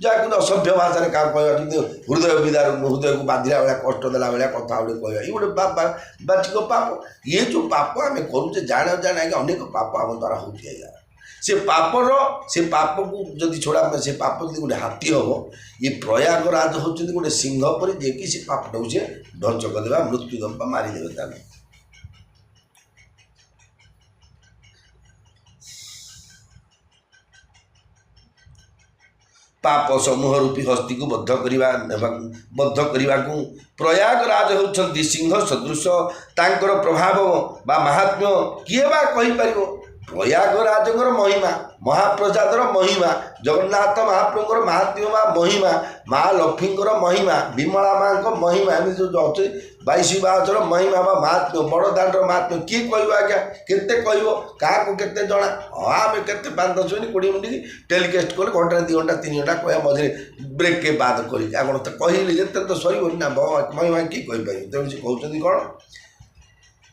ଯାହାକୁ ଅସଭ୍ୟ ଭାଷାରେ କାହାକୁ କହିବା, କିନ୍ତୁ ହୃଦୟକୁ ବାନ୍ଧିଲା ଭଳିଆ କଷ୍ଟ ଦେଲା ଭଳିଆ କଥା ଗୋଟେ କହିବା, ଇଏ ଗୋଟେ ବାଚିକ ପାପ। ଇଏ ଯେଉଁ ପାପ ଆମେ କରୁଛେ ଜାଣ ଆଜ୍ଞା, ଅନେକ ପାପ ଆମ ଦ୍ୱାରା ହେଉଛି ଆଜ୍ଞା। ସେ ପାପକୁ ଯଦି ଛଡ଼ା, ସେ ପାପ ଯଦି ଗୋଟେ ହାତୀ ହେବ, ଇଏ ପ୍ରୟାଗରାଜ ହେଉଛନ୍ତି ଗୋଟେ ସିଂହ ପରି, ଯିଏକି ସେ ପାପଟାକୁ ସେ ଧ୍ୱଂସ କରିଦେବା, ମୃତ୍ୟୁ ଦେବା, ମାରିଦେବେ ତାକୁ। ପାପ ସମୂହ ରୂପୀ ହସ୍ତିକୁ ବଦ୍ଧ କରିବାକୁ ପ୍ରୟାଗରାଜ ହେଉଛନ୍ତି ସିଂହ ସଦୃଶ। ତାଙ୍କର ପ୍ରଭାବ ବା ମାହାତ୍ମ୍ୟ କିଏ ବା କହିପାରିବ? ପ୍ରୟାଗରାଜଙ୍କର ମହିମା, ମହାପ୍ରସାଦର ମହିମା, ଜଗନ୍ନାଥ ମହାପ୍ରଭୁଙ୍କର ମାହାତ୍ମ୍ୟ ବା ମହିମା, ମା ଲକ୍ଷ୍ମୀଙ୍କର ମହିମା, ବିମଳା ମାଙ୍କ ମହିମା, ଏମିତି ଯେଉଁ ଅଛି 22 ବାହାଚର ମହିମା ବା ମାହାତ୍ମ୍ୟ, ବଡ଼ଦାଣ୍ଡର ମାହାତ୍ମ୍ୟ କିଏ କହିବ ଆଜ୍ଞା? କେତେ କହିବ? କାହାକୁ କେତେ ଜଣା? ହଁ, ଆମେ କେତେ 5-10 ମିନିଟ୍ 20 ମିନିଟ୍ ଟେଲିକାଷ୍ଟ କଲେ ଘଣ୍ଟାରେ 2 ଘଣ୍ଟା 3 ଘଣ୍ଟା କହିବା, ମଝିରେ ବ୍ରେକ୍ ବାଦ କରିକି ଆପଣ ତ କହିଲେ ଯେତେ ତ ସରିବନି ନା, ମହିମା କିଏ କହିପାରିବେ? ତେଣୁ ସେ କହୁଛନ୍ତି କ'ଣ,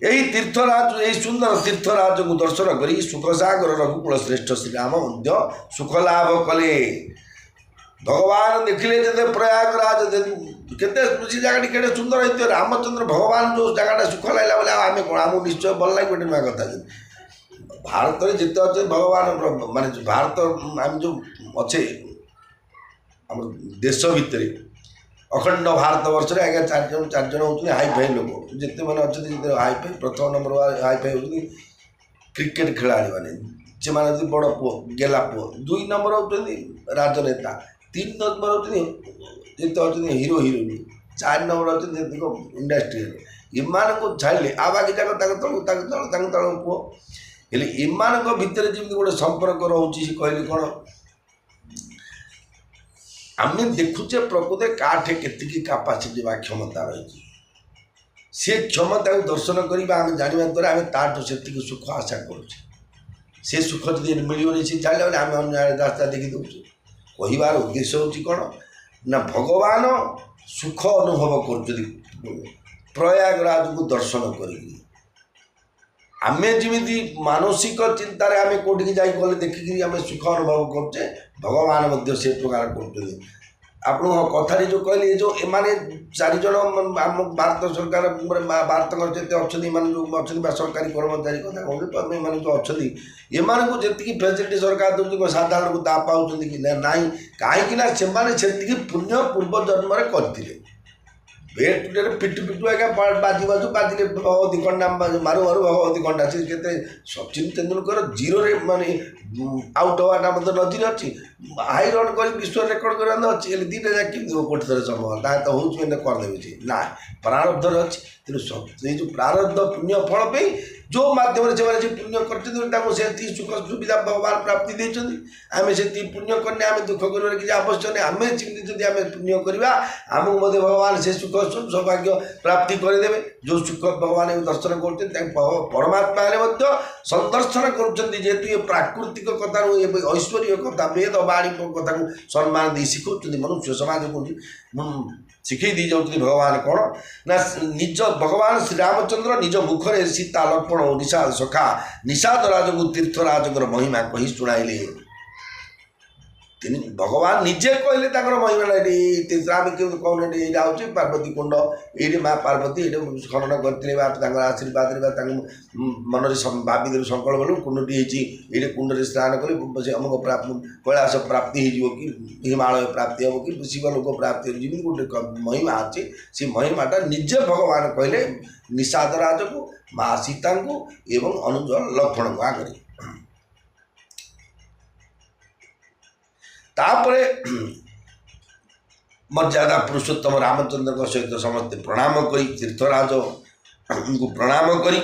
ଏହି ତୀର୍ଥରାଜ, ଏହି ସୁନ୍ଦର ତୀର୍ଥରାଜକୁ ଦର୍ଶନ କରି ସୁଖସାଗର ରଘୁକୁଳ ଶ୍ରେଷ୍ଠ ଶ୍ରୀରାମ ମଧ୍ୟ ସୁଖ ଲାଭ କଲେ। ଭଗବାନ ଦେଖିଲେ ଯେତେ ପ୍ରୟାଗରାଜ କେତେ ସେ ଜାଗାଟି କେତେ ସୁନ୍ଦର ହେଇଥିବ, ରାମଚନ୍ଦ୍ର ଭଗବାନ ଯେଉଁ ଜାଗାଟା ସୁଖ ଲାଗିଲା ବୋଲେ ଆମେ କ'ଣ, ଆମକୁ ନିଶ୍ଚୟ ଭଲ ଲାଗିବ। ଗୋଟେ ନୂଆ କଥା, ଭାରତରେ ଯେତେ ଅଛନ୍ତି ଭଗବାନ, ମାନେ ଭାରତ ଆମେ ଯେଉଁ ଅଛେ ଆମ ଦେଶ ଭିତରେ, ଅଖଣ୍ଡ ଭାରତ ବର୍ଷରେ ଆଜ୍ଞା 4 ଜଣ ହେଉଛନ୍ତି ହାଇଫାଇ ଲୋକ। ଯେତେ ମାନେ ଅଛନ୍ତି ଯେତେ ହାଇଫାଇ, ପ୍ରଥମ ନମ୍ବର ହାଇଫାଇ ହେଉଛନ୍ତି କ୍ରିକେଟ ଖେଳାଳି ମାନେ, ସେମାନେ ହେଉଛନ୍ତି ବଡ଼ ପୁଅ, ଗେଲା ପୁଅ। 2 ନମ୍ବର ହେଉଛନ୍ତି ରାଜନେତା। 3 ନମ୍ବର ହେଉଛନ୍ତି ଯେତେ ଅଛନ୍ତି ହିରୋ ହିରୋଇନ୍। 4 ନମ୍ବର ହେଉଛନ୍ତି ଯେତିକ ଇଣ୍ଡଷ୍ଟ୍ରିଆଲ। ଏମାନଙ୍କୁ ଛାଡ଼ିଲେ ଆଉ ବାକି ଯାକ ତାଙ୍କ ତଳ ପୁଅ। ହେଲେ ଏମାନଙ୍କ ଭିତରେ ଯେମିତି ଗୋଟେ ସମ୍ପର୍କ ରହୁଛି, ସେ କହିଲେ କ'ଣ, ଆମେ ଦେଖୁଛେ ପ୍ରକୃତରେ କାଠେ କେତିକି କାପାସିଟି ବା କ୍ଷମତା ରହିଛି। ସେ କ୍ଷମତାକୁ ଦର୍ଶନ କରିବା ଆମେ ଜାଣିବା ଦ୍ୱାରା ଆମେ ତାଠୁ ସେତିକି ସୁଖ ଆଶା କରୁଛେ। ସେ ସୁଖ ଯଦି ମିଳିବନି, ସେ ଛାଡ଼ିଲା ବେଳେ ଆମେ ଅନ୍ୟ ରାସ୍ତା ଦେଖି ଦେଉଛୁ। କହିବାର ଉଦ୍ଦେଶ୍ୟ ହେଉଛି କ'ଣ ନା, ଭଗବାନ ସୁଖ ଅନୁଭବ କରୁଛନ୍ତି ପ୍ରୟାଗରାଜକୁ ଦର୍ଶନ କରିକି। ଆମେ ଯେମିତି ମାନସିକ ଚିନ୍ତାରେ ଆମେ କେଉଁଠିକି ଯାଇ ଗଲେ ଦେଖିକିରି ଆମେ ସୁଖ ଅନୁଭବ କରୁଛେ, ଭଗବାନ ମଧ୍ୟ ସେ ପ୍ରକାର କରୁଛନ୍ତି। ଆପଣଙ୍କ କଥାରେ ଯେଉଁ କହିଲେ, ଏ ଯେଉଁ ଏମାନେ 4 ଜଣ ଆମ ଭାରତ ସରକାର, ଭାରତଙ୍କର ଯେତେ ଅଛନ୍ତି, ଏମାନେ ଯେଉଁ ଅଛନ୍ତି ବା ସରକାରୀ କର୍ମଚାରୀ କଥା କହୁଛନ୍ତି, ଏମାନେ ଯେଉଁ ଅଛନ୍ତି, ଏମାନଙ୍କୁ ଯେତିକି ଫେସିଲିଟି ସରକାର ଦେଉଛି, ସାଧାରଣକୁ ତା ପାଉଛନ୍ତି କି ନାହିଁ? କାହିଁକି ନା ସେମାନେ ସେତିକି ପୁଣ୍ୟ ପୂର୍ବ ଜନ୍ମରେ କରିଥିଲେ। ବେଟରେ ପିଟୁ ଆଜ୍ଞା ବାଜିଲେ ଭଗବତୀ ଖଣ୍ଡା, ମାରୁ ଭଗବତୀ ଖଣ୍ଡା। ସେ କେତେ ସଚିନ ତେନ୍ଦୁଲକର 0ରେ ମାନେ ଆଉଟ୍ ହେବାଟା ମଧ୍ୟ ନଜିର ଅଛି, ହାଇ ରନ୍ କରି ବିଶ୍ୱ ରେକର୍ଡ଼ କରିବା ଅଛି। ହେଲେ 2ଟା ଯାକ କେମିତି କୋଟି ଥର ସମ୍ଭବ? ତାହା ତ ହେଉଛି ମାନେ କରିଦେବେ ସେ ନା, ପ୍ରାରବ୍ଧରେ ଅଛି। ତେଣୁ ସେଇ ଯେଉଁ ପ୍ରାରବ୍ଧ ପୁଣ୍ୟ ଫଳ ପାଇଁ ଯେଉଁ ମାଧ୍ୟମରେ ସେମାନେ ସେ ପୁଣ୍ୟ କରିଛନ୍ତି, ତାଙ୍କୁ ସେତିକି ସୁଖ ସୁବିଧା ଭଗବାନ ପ୍ରାପ୍ତି ଦେଇଛନ୍ତି। ଆମେ ସେତିକି ପୁଣ୍ୟ କରିନେ ଆମେ ଦୁଃଖ କରିବାର କିଛି ଆବଶ୍ୟକ ନାହିଁ। ଆମେ ସେମିତି ଯଦି ଆମେ ପୁଣ୍ୟ କରିବା, ଆମକୁ ମଧ୍ୟ ଭଗବାନ ସେ ସୁଖ ସୌଭାଗ୍ୟ ପ୍ରାପ୍ତି କରିଦେବେ। ଯେଉଁ ସୁଖ ଭଗବାନ ଦର୍ଶନ କରୁଛନ୍ତି, ତାଙ୍କୁ ପରମାତ୍ମା ହେଲେ ମଧ୍ୟ ସନ୍ଦର୍ଶନ କରୁଛନ୍ତି। ଯେହେତୁ ଏ ପ୍ରାକୃତିକ କଥାରୁ, ଐଶ୍ୱରିକ କଥା, ବେଦ ବାଣୀ କଥାକୁ ସମ୍ମାନ ଦେଇ ଶିଖାଉଛନ୍ତି ମନୁଷ୍ୟ ସମାଜକୁ, ଶିଖେଇ ଦେଇ ଯାଉଛନ୍ତି। ଭଗବାନ କ'ଣ ନା, ନିଜ ଭଗବାନ ଶ୍ରୀରାମଚନ୍ଦ୍ର ନିଜ ମୁଖରେ ସୀତା, ଲକ୍ଷ୍ମଣ ଓ ନିଷାଦ ସଖା ନିଷାଦ ରାଜକୁ ତୀର୍ଥରାଜଙ୍କର ମହିମା କହି ଶୁଣାଇଲେ। ଭଗବାନ ନିଜେ କହିଲେ ତାଙ୍କର ମହିମାଟା ଏଠି। ଆମେ କେମିତି କହୁନେ, ଏଇଟା ହେଉଛି ପାର୍ବତୀ କୁଣ୍ଡ, ଏଇଠି ମା ପାର୍ବତୀ ଏଇଠି ଖନନ କରିଥିଲେ, ବା ତାଙ୍କର ଆଶୀର୍ବାଦରେ ବା ତାଙ୍କ ମନରେ ଭାବିଦେଲେ ସଂକଳ୍ପ କଲୁ କୁଣ୍ଡଟି ହେଇଛି, ଏଇଠି କୁଣ୍ଡରେ ସ୍ନାନ କରି ସେ ଅମୁକ କୈଳାସ ପ୍ରାପ୍ତି ହେଇଯିବ, କି ହିମାଳୟ ପ୍ରାପ୍ତି ହେବ, କି ଶିବଲୋକ ପ୍ରାପ୍ତି ହେବ। ଯେମିତି ଗୋଟେ ମହିମା ଅଛି, ସେ ମହିମାଟା ନିଜେ ଭଗବାନ କହିଲେ ନିଷାଦ ରାଜକୁ, ମା ସୀତାଙ୍କୁ ଏବଂ ଅନୁଜ ଲକ୍ଷ୍ମଣଙ୍କୁ ଆଗରେ। ତାପରେ ମର୍ଯ୍ୟାଦା ପୁରୁଷୋତ୍ତମ ରାମଚନ୍ଦ୍ରଙ୍କ ସହିତ ସମସ୍ତେ ପ୍ରଣାମ କରି, ତୀର୍ଥରାଜଙ୍କୁ ପ୍ରଣାମ କରି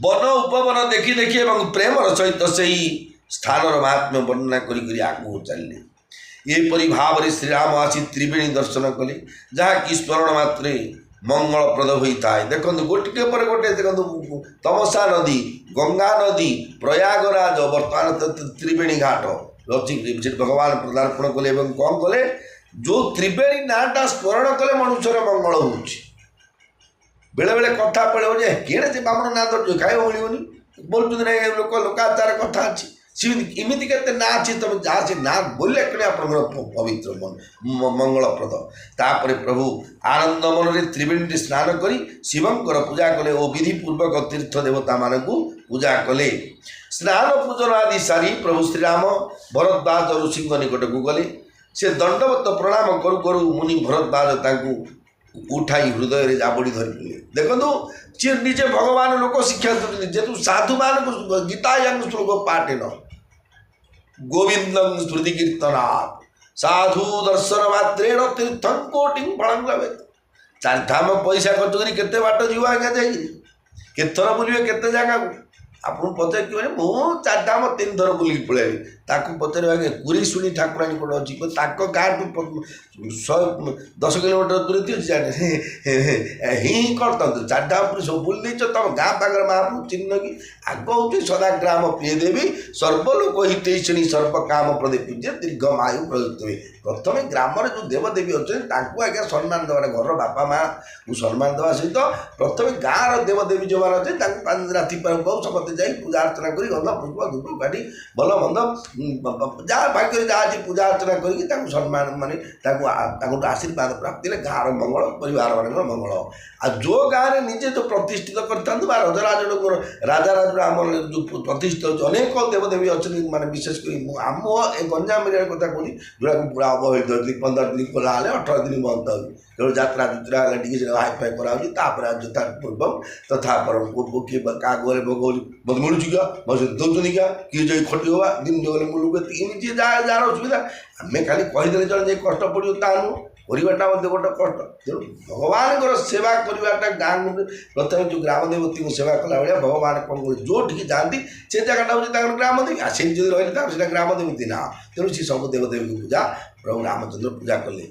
ବନ ଉପବନ ଦେଖି ଏବଂ ପ୍ରେମର ସହିତ ସେହି ସ୍ଥାନର ମାହାତ୍ମ୍ୟ ବର୍ଣ୍ଣନା କରି ଆଗକୁ ଚାଲିଲେ। ଏହିପରି ଭାବରେ ଶ୍ରୀରାମ ଆସି ତ୍ରିବେଣୀ ଦର୍ଶନ କଲେ, ଯାହାକି ସ୍ମରଣ ମାତ୍ରେ ମଙ୍ଗଳପ୍ରଦ ହୋଇଥାଏ। ଦେଖନ୍ତୁ, ଗୋଟିକ ପରେ ଗୋଟେ ଦେଖନ୍ତୁ, ତମସା ନଦୀ, ଗଙ୍ଗା ନଦୀ, ପ୍ରୟାଗରାଜ, ବର୍ତ୍ତମାନ ତ୍ରିବେଣୀ ଘାଟ ଅଛି। ସେଠି ଭଗବାନ ପଦାର୍ପଣ କଲେ ଏବଂ କ'ଣ କଲେ, ଯେଉଁ ତ୍ରିବେଣୀ ନାଁଟା ସ୍ମରଣ କଲେ ମନୁଷ୍ୟର ମଙ୍ଗଳ ହେଉଛି। बेले बेले कथा पड़े केड़े से बामण ना धरज खाइब मिलूनी बोलते ना लोक लोकाचार कथा अच्छी सी इमिति के ना अच्छी तुम जहाँ से ना बोले कड़े आप पवित्र मंगलप्रद तापर प्रभु आनंद मन में त्रिवेणी स्नान कर शिवंकर पूजा कले और विधिपूर्वक तीर्थ देवता मान पूजा कले स्नान पूजन आदि सारी प्रभु श्रीराम भरद्वाज ऋषि निकट को गले से दंडवत प्रणाम करू करू मुनि भरद्वाज उठाई हृदय जाबड़ी धरी देखो सी निजे भगवान लोक शिक्षा जेतु साधु मान गीता श्लोक पाठे न गोविंदम स्मृति कीर्तनात् साधु दर्शन मात्रेण तीर्थं कोटि फलम लभे चारिधाम पैसा खर्च कर केते बाट जीव आज्ञा जाइए केत थर बुलिए केते जगह आपको पचार मु चारिधाम 3 थर बुलिक पलैबी ताकू पचार आगे कुरी शुणी ठाकुराणी कौन अच्छी गाँव 10 किलोमीटर दूर थी हिं करते चारिधाम पर सब बुल देच तुम गाँ पाखे महाप्रभु चिन्ह कि आग हूँ सदा ग्राम प्रिय देवी सर्वलोक हितैषिणी सर्व काम प्रदे पूज्य दीर्घमायु प्रदत्त हुए प्रथम ग्राम जो देवदेवी अच्छा आज्ञा सम्मान देवा घर बापा माँ को सम्मान देवा सहित प्रथम गाँव देवदेवी जो मैंने अच्छे राति समस्त जा पूजा अर्चना कर गंध पुष्प धूप काटी भल मंद जहाँ भाग्य जहाँ पूजा अर्चना करके सम्मान माने आशीर्वाद प्राप्ति गाँव मंगल परिवार मान मंगल आ जो गाँव में निजे जो प्रतिष्ठित करता रजराज राजा राज आम जो प्रतिष्ठित अनेक देवदेवी अच्छे माने विशेष कर आम गंजाम एरिया कथा कहूँ जोड़ा पूरा अवहेलित होती 15 दिन खोला 18 दिन बंद हो तेणु जात्रा जुत्रा हाईफाई करापर यथा पूर्व तथा परम पूर्व किए क्या गले भोग मत मिलूँ क्या मत दौन क्या किए जाए खटी हवा दिन जो गले मुलुक निजे जार असुविधा आम खाली कहीदे जन कष्ट पड़ो तानु करवाटा गोटे कष्ट तेणु भगवान सेवा करवाटा गाँव प्रथम जो ग्राम देवती को सेवा कला भाया भगवान कौन कर जो जाती से जगटा हूँ ग्राम देवी आसे जो रही ग्राम देवती ना तेणु सी सब देवदेवी की पूजा प्रभु रामचंद्र पूजा कले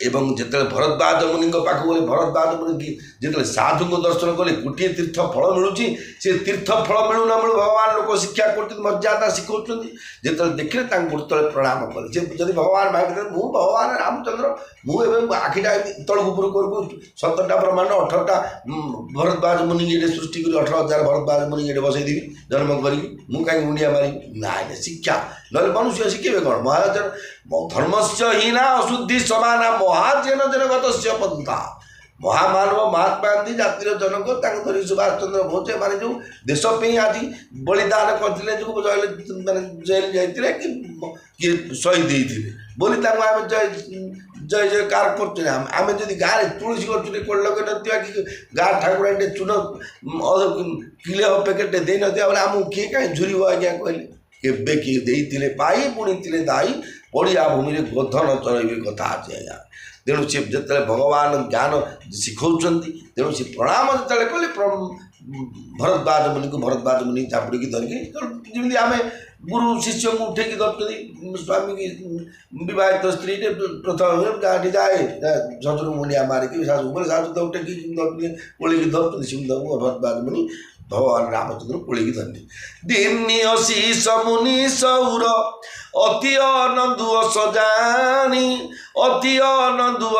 एवं जिते भरद्वाज मुनि पाख गले भरद्वाज मुनि जिते साधु को दर्शन कले गोटे तीर्थ फल मिलूँ से तीर्थ फल मिलू न मिलू भगवान लोक शिक्षा कर मर्यादा शिखा जिते देखिले गोड़ प्रणाम कले से जब भगवान भाई मु भगवान रामचंद्र मुझे आखिटा तलक ऊपर कर 17टा ब्रह्मांड 18टा भरद्वाज मुनि ये सृष्टि कर 18,000 भरद्वाज मुनि ये बसईदेवी जन्म करी मु कहीं मुंडिया मारी ना शिक्षा ना मनुष्य शिखे कौन महाराज धर्मस्य हीना अशुद्धि समाना महाजन जनगत पंथा महामानव महात्मा गांधी जातिर जनक धरी सुभाष चंद्र बोस माने जो देशपी आज बलिदान करते जो जेल जाते कि शहीद होते बोली आम जय जयकार करें जब गाँव में तुलसी गए कोड़ लगे ना कि गाँ ठाकुर चून किले पैकेट दे ना आम किए कहीं झुरी आज्ञा कहले केबे किए देते पाई पुणी दाई पड़िया भूमि में गोधन चलैबे कथा अच्छे आज्ञा तेणु सी जो भगवान ज्ञान शिखा तेणु सी प्रणाम जो कले भरद्वाज मुनि को भरद्वाज मुनि चापुड़ी की धरिकी जमी आम गुरु शिष्य को उठे धरती स्वामी की विवाहित स्त्री प्रथम गाँव जाए ससुर मुंडिया मारिकी शाशु बोले शाशु तो उठे धरती कोड़ी धरती सिंह भरद्वाज मुनि भगवान रामचंद्र पुड़ी धरती दिनी अशीष मुनि सौर अति आनंदुअ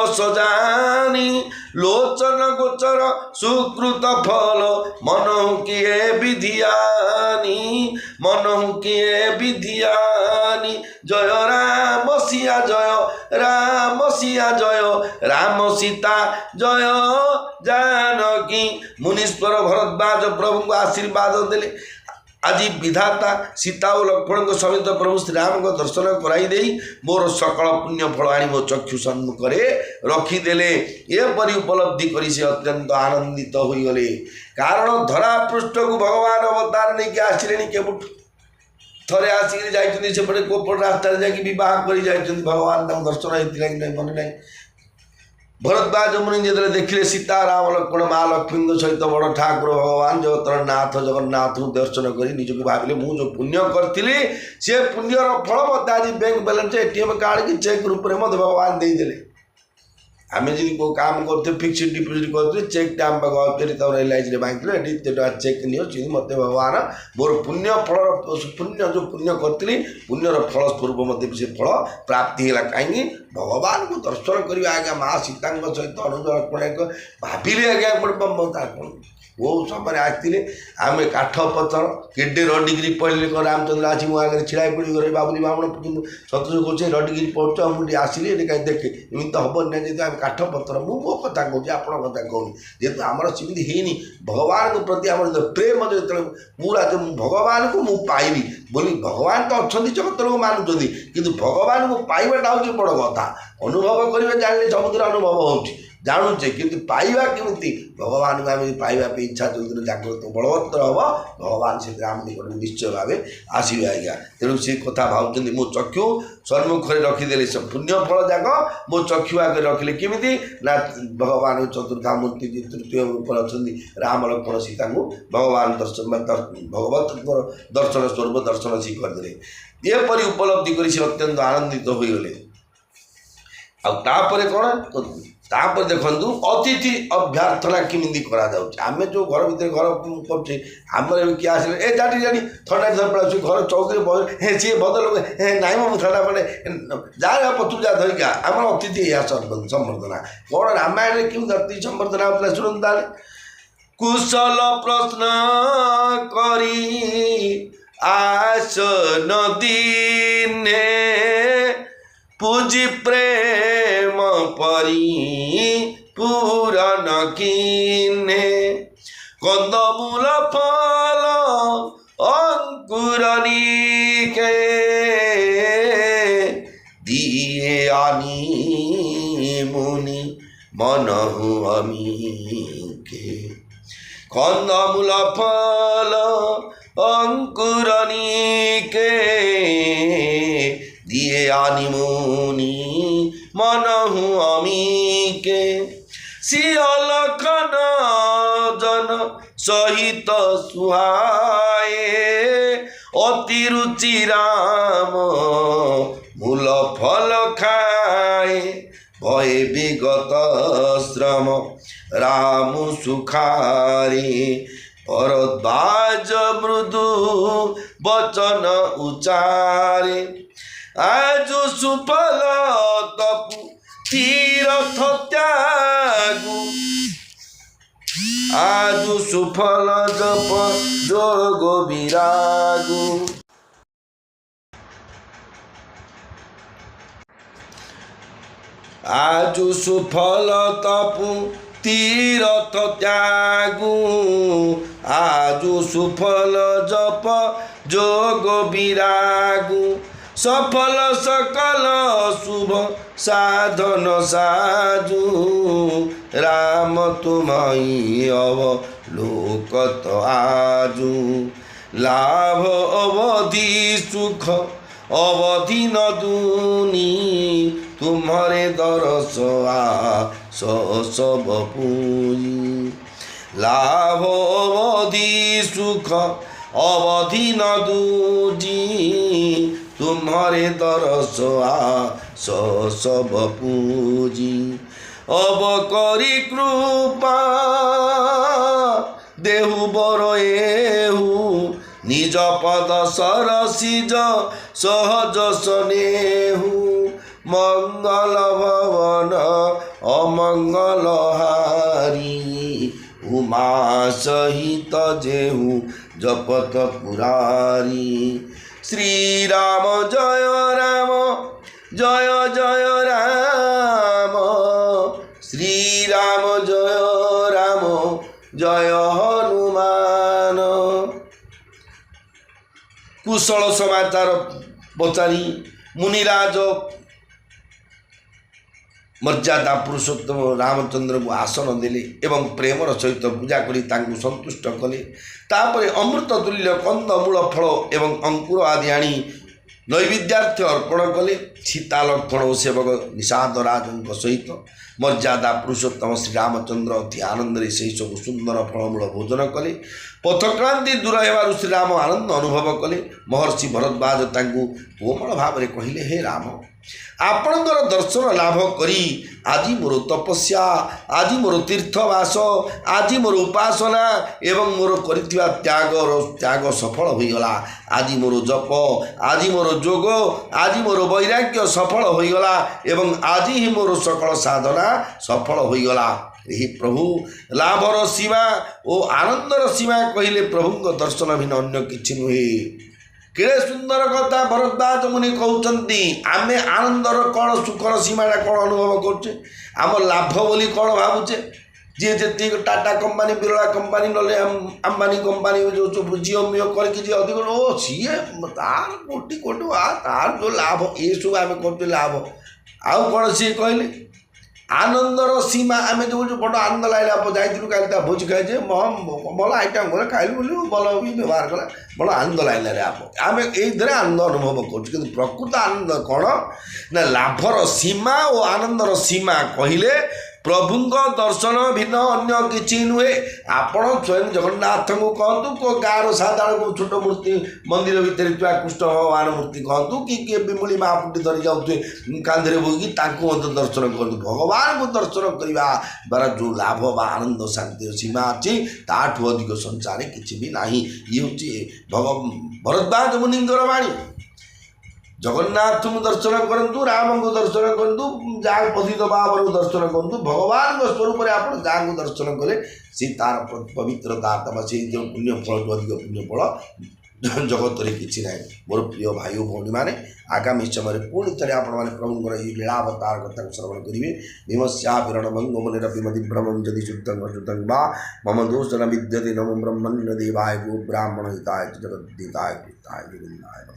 सजानी लोचन गोचर सुकृत फल मनहु किए विधियानी जय राम सिया जय राम सीता जय जानकी मुनीश्वर भरद्वाज प्रभु को आशीर्वाद देले आज विधाता सीता और लक्ष्मण समेत प्रभु श्रीराम को दर्शन कराई मोर सकल पुण्य फल आनी मो चक्षु सम्मुखे रखीदे एपरी उपलब्धि करी से अत्यंत आनंदित होगले कारण धरा पृष्ठ को भगवान अवतार नहीं कि आसिले केवट थरे आसिक जापटे कोपट रास्ता जावाह कर भगवान दर्शन होता कि मन ना भरद्वाज मुनि जो देखिले सीता राम लक्ष्मण माँ लक्ष्मी सहित बड़ ठाकुर भगवान जगतर नाथ जगन्नाथ दर्शन कर निजक भाविले मुझे पुण्य करी से पुण्यर फल मत आज बैंक बैलेंस एटीएम कार्ड की चेक रूप में मत भगवान देदेले आम जी को काम करते फिक्सड डिपोजिट करते चेक आम पाखे एलआईसी बैंक चेक नहीं मत भगवान मोर पुण्य फल पुण्य जो पुण्य करी पुण्यर फल स्वरूप मत से फल प्राप्ति है कहीं भगवान को दर्शन करवा आज्ञा माँ सीता सहित अनुज भाविले आज्ञा कौन वो समय आसते आम काठ पत्थर केडे रडिकी पढ़े रामचंद्र आसी मो आगे छिड़ा पड़ी गए बाबुली ब्राह्मण सतोष कौन रडिकी पढ़ुच मुझे आसिली कहीं देखे एमती तो हम ना जेहतु आम काठ पत्थर मो कथा कहूँ आपण कथा कहूँ जेहतु आमर सेमती है भगवान को प्रति आम प्रेम जो पूरा जो भगवान को मुझे पाइबी बोली भगवान तो अच्छा जगत लोक मानुंट कि भगवान को पाइबाटा हूँ बड़ कथा अनुभव करेंगे जाने समुद्र अनुभव हो जानुचे कि पाइबा केमती भगवान को आम पाइबा इच्छा जो दिन जागृत बलवत्तर हम भगवान से आम निकट निश्चय भाव आसवे आज्ञा तेणु से कथा भावुं मो चक्षु सम्मुखें रखीदे से पुण्य फल जाक मो चक्षु आगे रखिले केमी ना भगवान चतुर्था मूर्ति तृतीय रूप अच्छा राम लक्ष्मण सीता को भगवान दर्शन भगवत दर्शन स्वरूप दर्शन सी करदे एपरी उपलब्धि कर अत्यंत आनंदित हो गले आपर कौन तापर देखु अतिथि अभ्यर्थना केमी आम जो घर भर घर करे आम किए आस ए जाटी जाटी थंडा धर पड़ा घर चौकी बस हे सी भद लोग हे नाई मो थंडा पड़े जा पतु जा धरिका आम अतिथि या संबर्धना कौन रामायण केमी अतिथि संबर्धना होता शुणु ताले कुशल प्रश्न करी आस नदीने पूजी प्रेम परी पूरन किने कंदमूल फल अंकुरनी के दिए आनी मुनि मनहु अमी के कंदमूल फल अंकुरनी के दिए आनिमुनि मनहु अमी के सियलखन जन सहित सुहाए अति रुचि राम मूल फल खाए भय विगत श्रम राम सुखारी भरद्वाज मृदु वचन उचारे आज सुफल तपु तीर्थ त्यागु आज सुफल जप जोग विरागु आज सुफल तपु तीर्थ त्यागु आज सुफल जप जोग विरागु सफल सकल शुभ साधन साजु राम तुम्हारी अवलोकत आजु लाभ अवधि सुख अवधि न दूनी तुम्हारे दरस सब पूजी लाभ अवधि सुख अवधि न दूजी तुम्हारे दरस सब पूजी अब करी कृपा देहु बर एहु निज पद सरसिज सहज स्नेहु मंगल भवन अमंगल हारी उमा सहित जेहु जपत पुरारी श्री राम जय राम जय जय राम श्री राम जय राम जय हनुमान कुशल समाचार पचारि मुनिराज मर्यादा पुरुषोत्तम रामचंद्र को आसन देले एवं प्रेमर सहित पूजा करी तांकु संतुष्ट कले तापरे अमृत तुल्य कंदमूल फल एवं अंकुर आदि आनी नैवेद्यार्थ अर्पण कले सीता लक्ष्मण और सेवक निषाद राजों सहित मर्यादा पुरुषोत्तम श्री रामचंद्र अति आनंद से सब सुंदर फलमूल भोजन कले पथक्रांति दूर होवार श्रीराम आनंद अनुभव कले महर्षि भरद्वाज तांकु कोमल भाव कहले हे राम ଆପଣଙ୍କର ଦର୍ଶନ ଲାଭ କରି ଆଜି ମୋର ତପସ୍ୟା, ଆଜି ମୋର ତୀର୍ଥବାସ, ଆଜି ମୋର ଉପାସନା ଏବଂ ମୋର କରିଥିବା ତ୍ୟାଗ ସଫଳ ହୋଇଗଲା। ଆଜି ମୋର ଜପ, ଆଜି ମୋର ଯୋଗ, ଆଜି ମୋର ବୈରାଗ୍ୟ ସଫଳ ହୋଇଗଲା ଏବଂ ଆଜି ହିଁ ମୋର ସକଳ ସାଧନା ସଫଳ ହୋଇଗଲା। ଏହି ପ୍ରଭୁ ଲାଭର ସୀମା ଓ ଆନନ୍ଦର ସୀମା କହିଲେ ପ୍ରଭୁଙ୍କ ଦର୍ଶନ ଭିନ୍ନ ଅନ୍ୟ କିଛି ନୁହେଁ। କେଡ଼େ ସୁନ୍ଦର କଥା ଭରଦ୍ୱାଜ ମୁନି କହୁଛନ୍ତି। ଆମେ ଆନନ୍ଦର କ'ଣ, ସୁଖର ସୀମାଟା କ'ଣ ଅନୁଭବ କରୁଛେ? ଆମ ଲାଭ ବୋଲି କ'ଣ ଭାବୁଛେ? ଯିଏ ଯେତିକି ଟାଟା କମ୍ପାନୀ, ବିରଳା କମ୍ପାନୀ, ନହେଲେ ଆମ୍ବାନୀ କମ୍ପାନୀ ଯେଉଁ ସବୁ ଜିଓ ମିଓ କରିକି ଯିଏ ଅଧିକ ସିଏ ତାର କୋଟି କୋଟି ତାର ଯେଉଁ ଲାଭ, ଏସବୁ ଆମେ କରୁଛେ ଲାଭ। ଆଉ କ'ଣ ସିଏ କହିଲେ? ଆନନ୍ଦର ସୀମା ଆମେ ଯେଉଁ ବଡ଼ ଆନନ୍ଦ ଲାଗିଲା, ଯାଇଥିଲୁ କାଲି ତା ଭୋଜି ଖାଇଛେ, ଭଲ ଆଇଟମ୍ କଲେ ଖାଇଲୁ ବୋଲି ଭଲ ବି ବ୍ୟବହାର କଲା, ବଡ଼ ଆନନ୍ଦ ଲାଗିଲା ରେ ଆମେ ଏଇଥିରେ ଆନନ୍ଦ ଅନୁଭବ କରୁଛୁ। କିନ୍ତୁ ପ୍ରକୃତ ଆନନ୍ଦ କ'ଣ ନା ଲାଭର ସୀମା ଓ ଆନନ୍ଦର ସୀମା କହିଲେ ପ୍ରଭୁଙ୍କ ଦର୍ଶନ ଭିନ୍ନ ଅନ୍ୟ କିଛି ନୁହେଁ। ଆପଣ ସ୍ୱୟଂ ଜଗନ୍ନାଥଙ୍କୁ କହନ୍ତୁ, କେଉଁ ଗାଁର ସାଧାରଣ ଛୋଟ ମୂର୍ତ୍ତି ମନ୍ଦିର ଭିତରେ ଥିବା କୃଷ୍ଣ ଭଗବାନ ମୂର୍ତ୍ତି କହନ୍ତୁ, କି କିଏ ବିମୁଳି ମହାପୁଟି ଧରି ଯାଉଥିବେ କାନ୍ଧରେ ବୋହିକି, ତାଙ୍କୁ ମଧ୍ୟ ଦର୍ଶନ କରନ୍ତୁ। ଭଗବାନଙ୍କୁ ଦର୍ଶନ କରିବା ଦ୍ୱାରା ଯେଉଁ ଲାଭ ବା ଆନନ୍ଦ ଶାନ୍ତିର ସୀମା ଅଛି ତାଠୁ ଅଧିକ ସଂସାରରେ କିଛି ବି ନାହିଁ। ଇଏ ହେଉଛି ଭରଦ୍ୱାଜ ମୁନିଙ୍କର ବାଣୀ। ଜଗନ୍ନାଥଙ୍କୁ ଦର୍ଶନ କରନ୍ତୁ, ରାମଙ୍କୁ ଦର୍ଶନ କରନ୍ତୁ, ଯାହା ପତିତ ପାବନଙ୍କୁ ଦର୍ଶନ କରନ୍ତୁ। ଭଗବାନଙ୍କ ସ୍ୱରୂପରେ ଆପଣ ଯାହାଙ୍କୁ ଦର୍ଶନ କଲେ ସେ ତାର ପବିତ୍ରତା ବା ସେଇ ଯେଉଁ ପୁଣ୍ୟ ଫଳଠୁ ଅଧିକ ପୁଣ୍ୟ ଫଳ ଜଗତରେ କିଛି ନାହିଁ। ମୋର ପ୍ରିୟ ଭାଇ ଓ ଭଉଣୀମାନେ, ଆଗାମୀ ସମୟରେ ପୁଣି ଥରେ ଆପଣମାନେ ପ୍ରଭୁଙ୍କର ଏହି ଲୀଳାବତାର କଥାକୁ ଶ୍ରବଣ କରିବେ। ଭୀମସ୍ୟା ବିରଣ ଭଙ୍ଗମନିର ବିମତି ଭ୍ରମଂ ଯଦି ଶୁଦ୍ଧଂ ଅଶୁଦ୍ଧଂ ବା ମମ ଦୋଷନ ବିଦ୍ୟତେ ନମୋ ବ୍ରହ୍ମଣ୍ୟ ଦେବାୟ ଗೋ ବ୍ରାହ୍ମଣ ହିତାୟ ଜଗଦ୍ଦିତାୟ କୃତାୟ ଗୋବିନ୍ଦାୟ ନମଃ।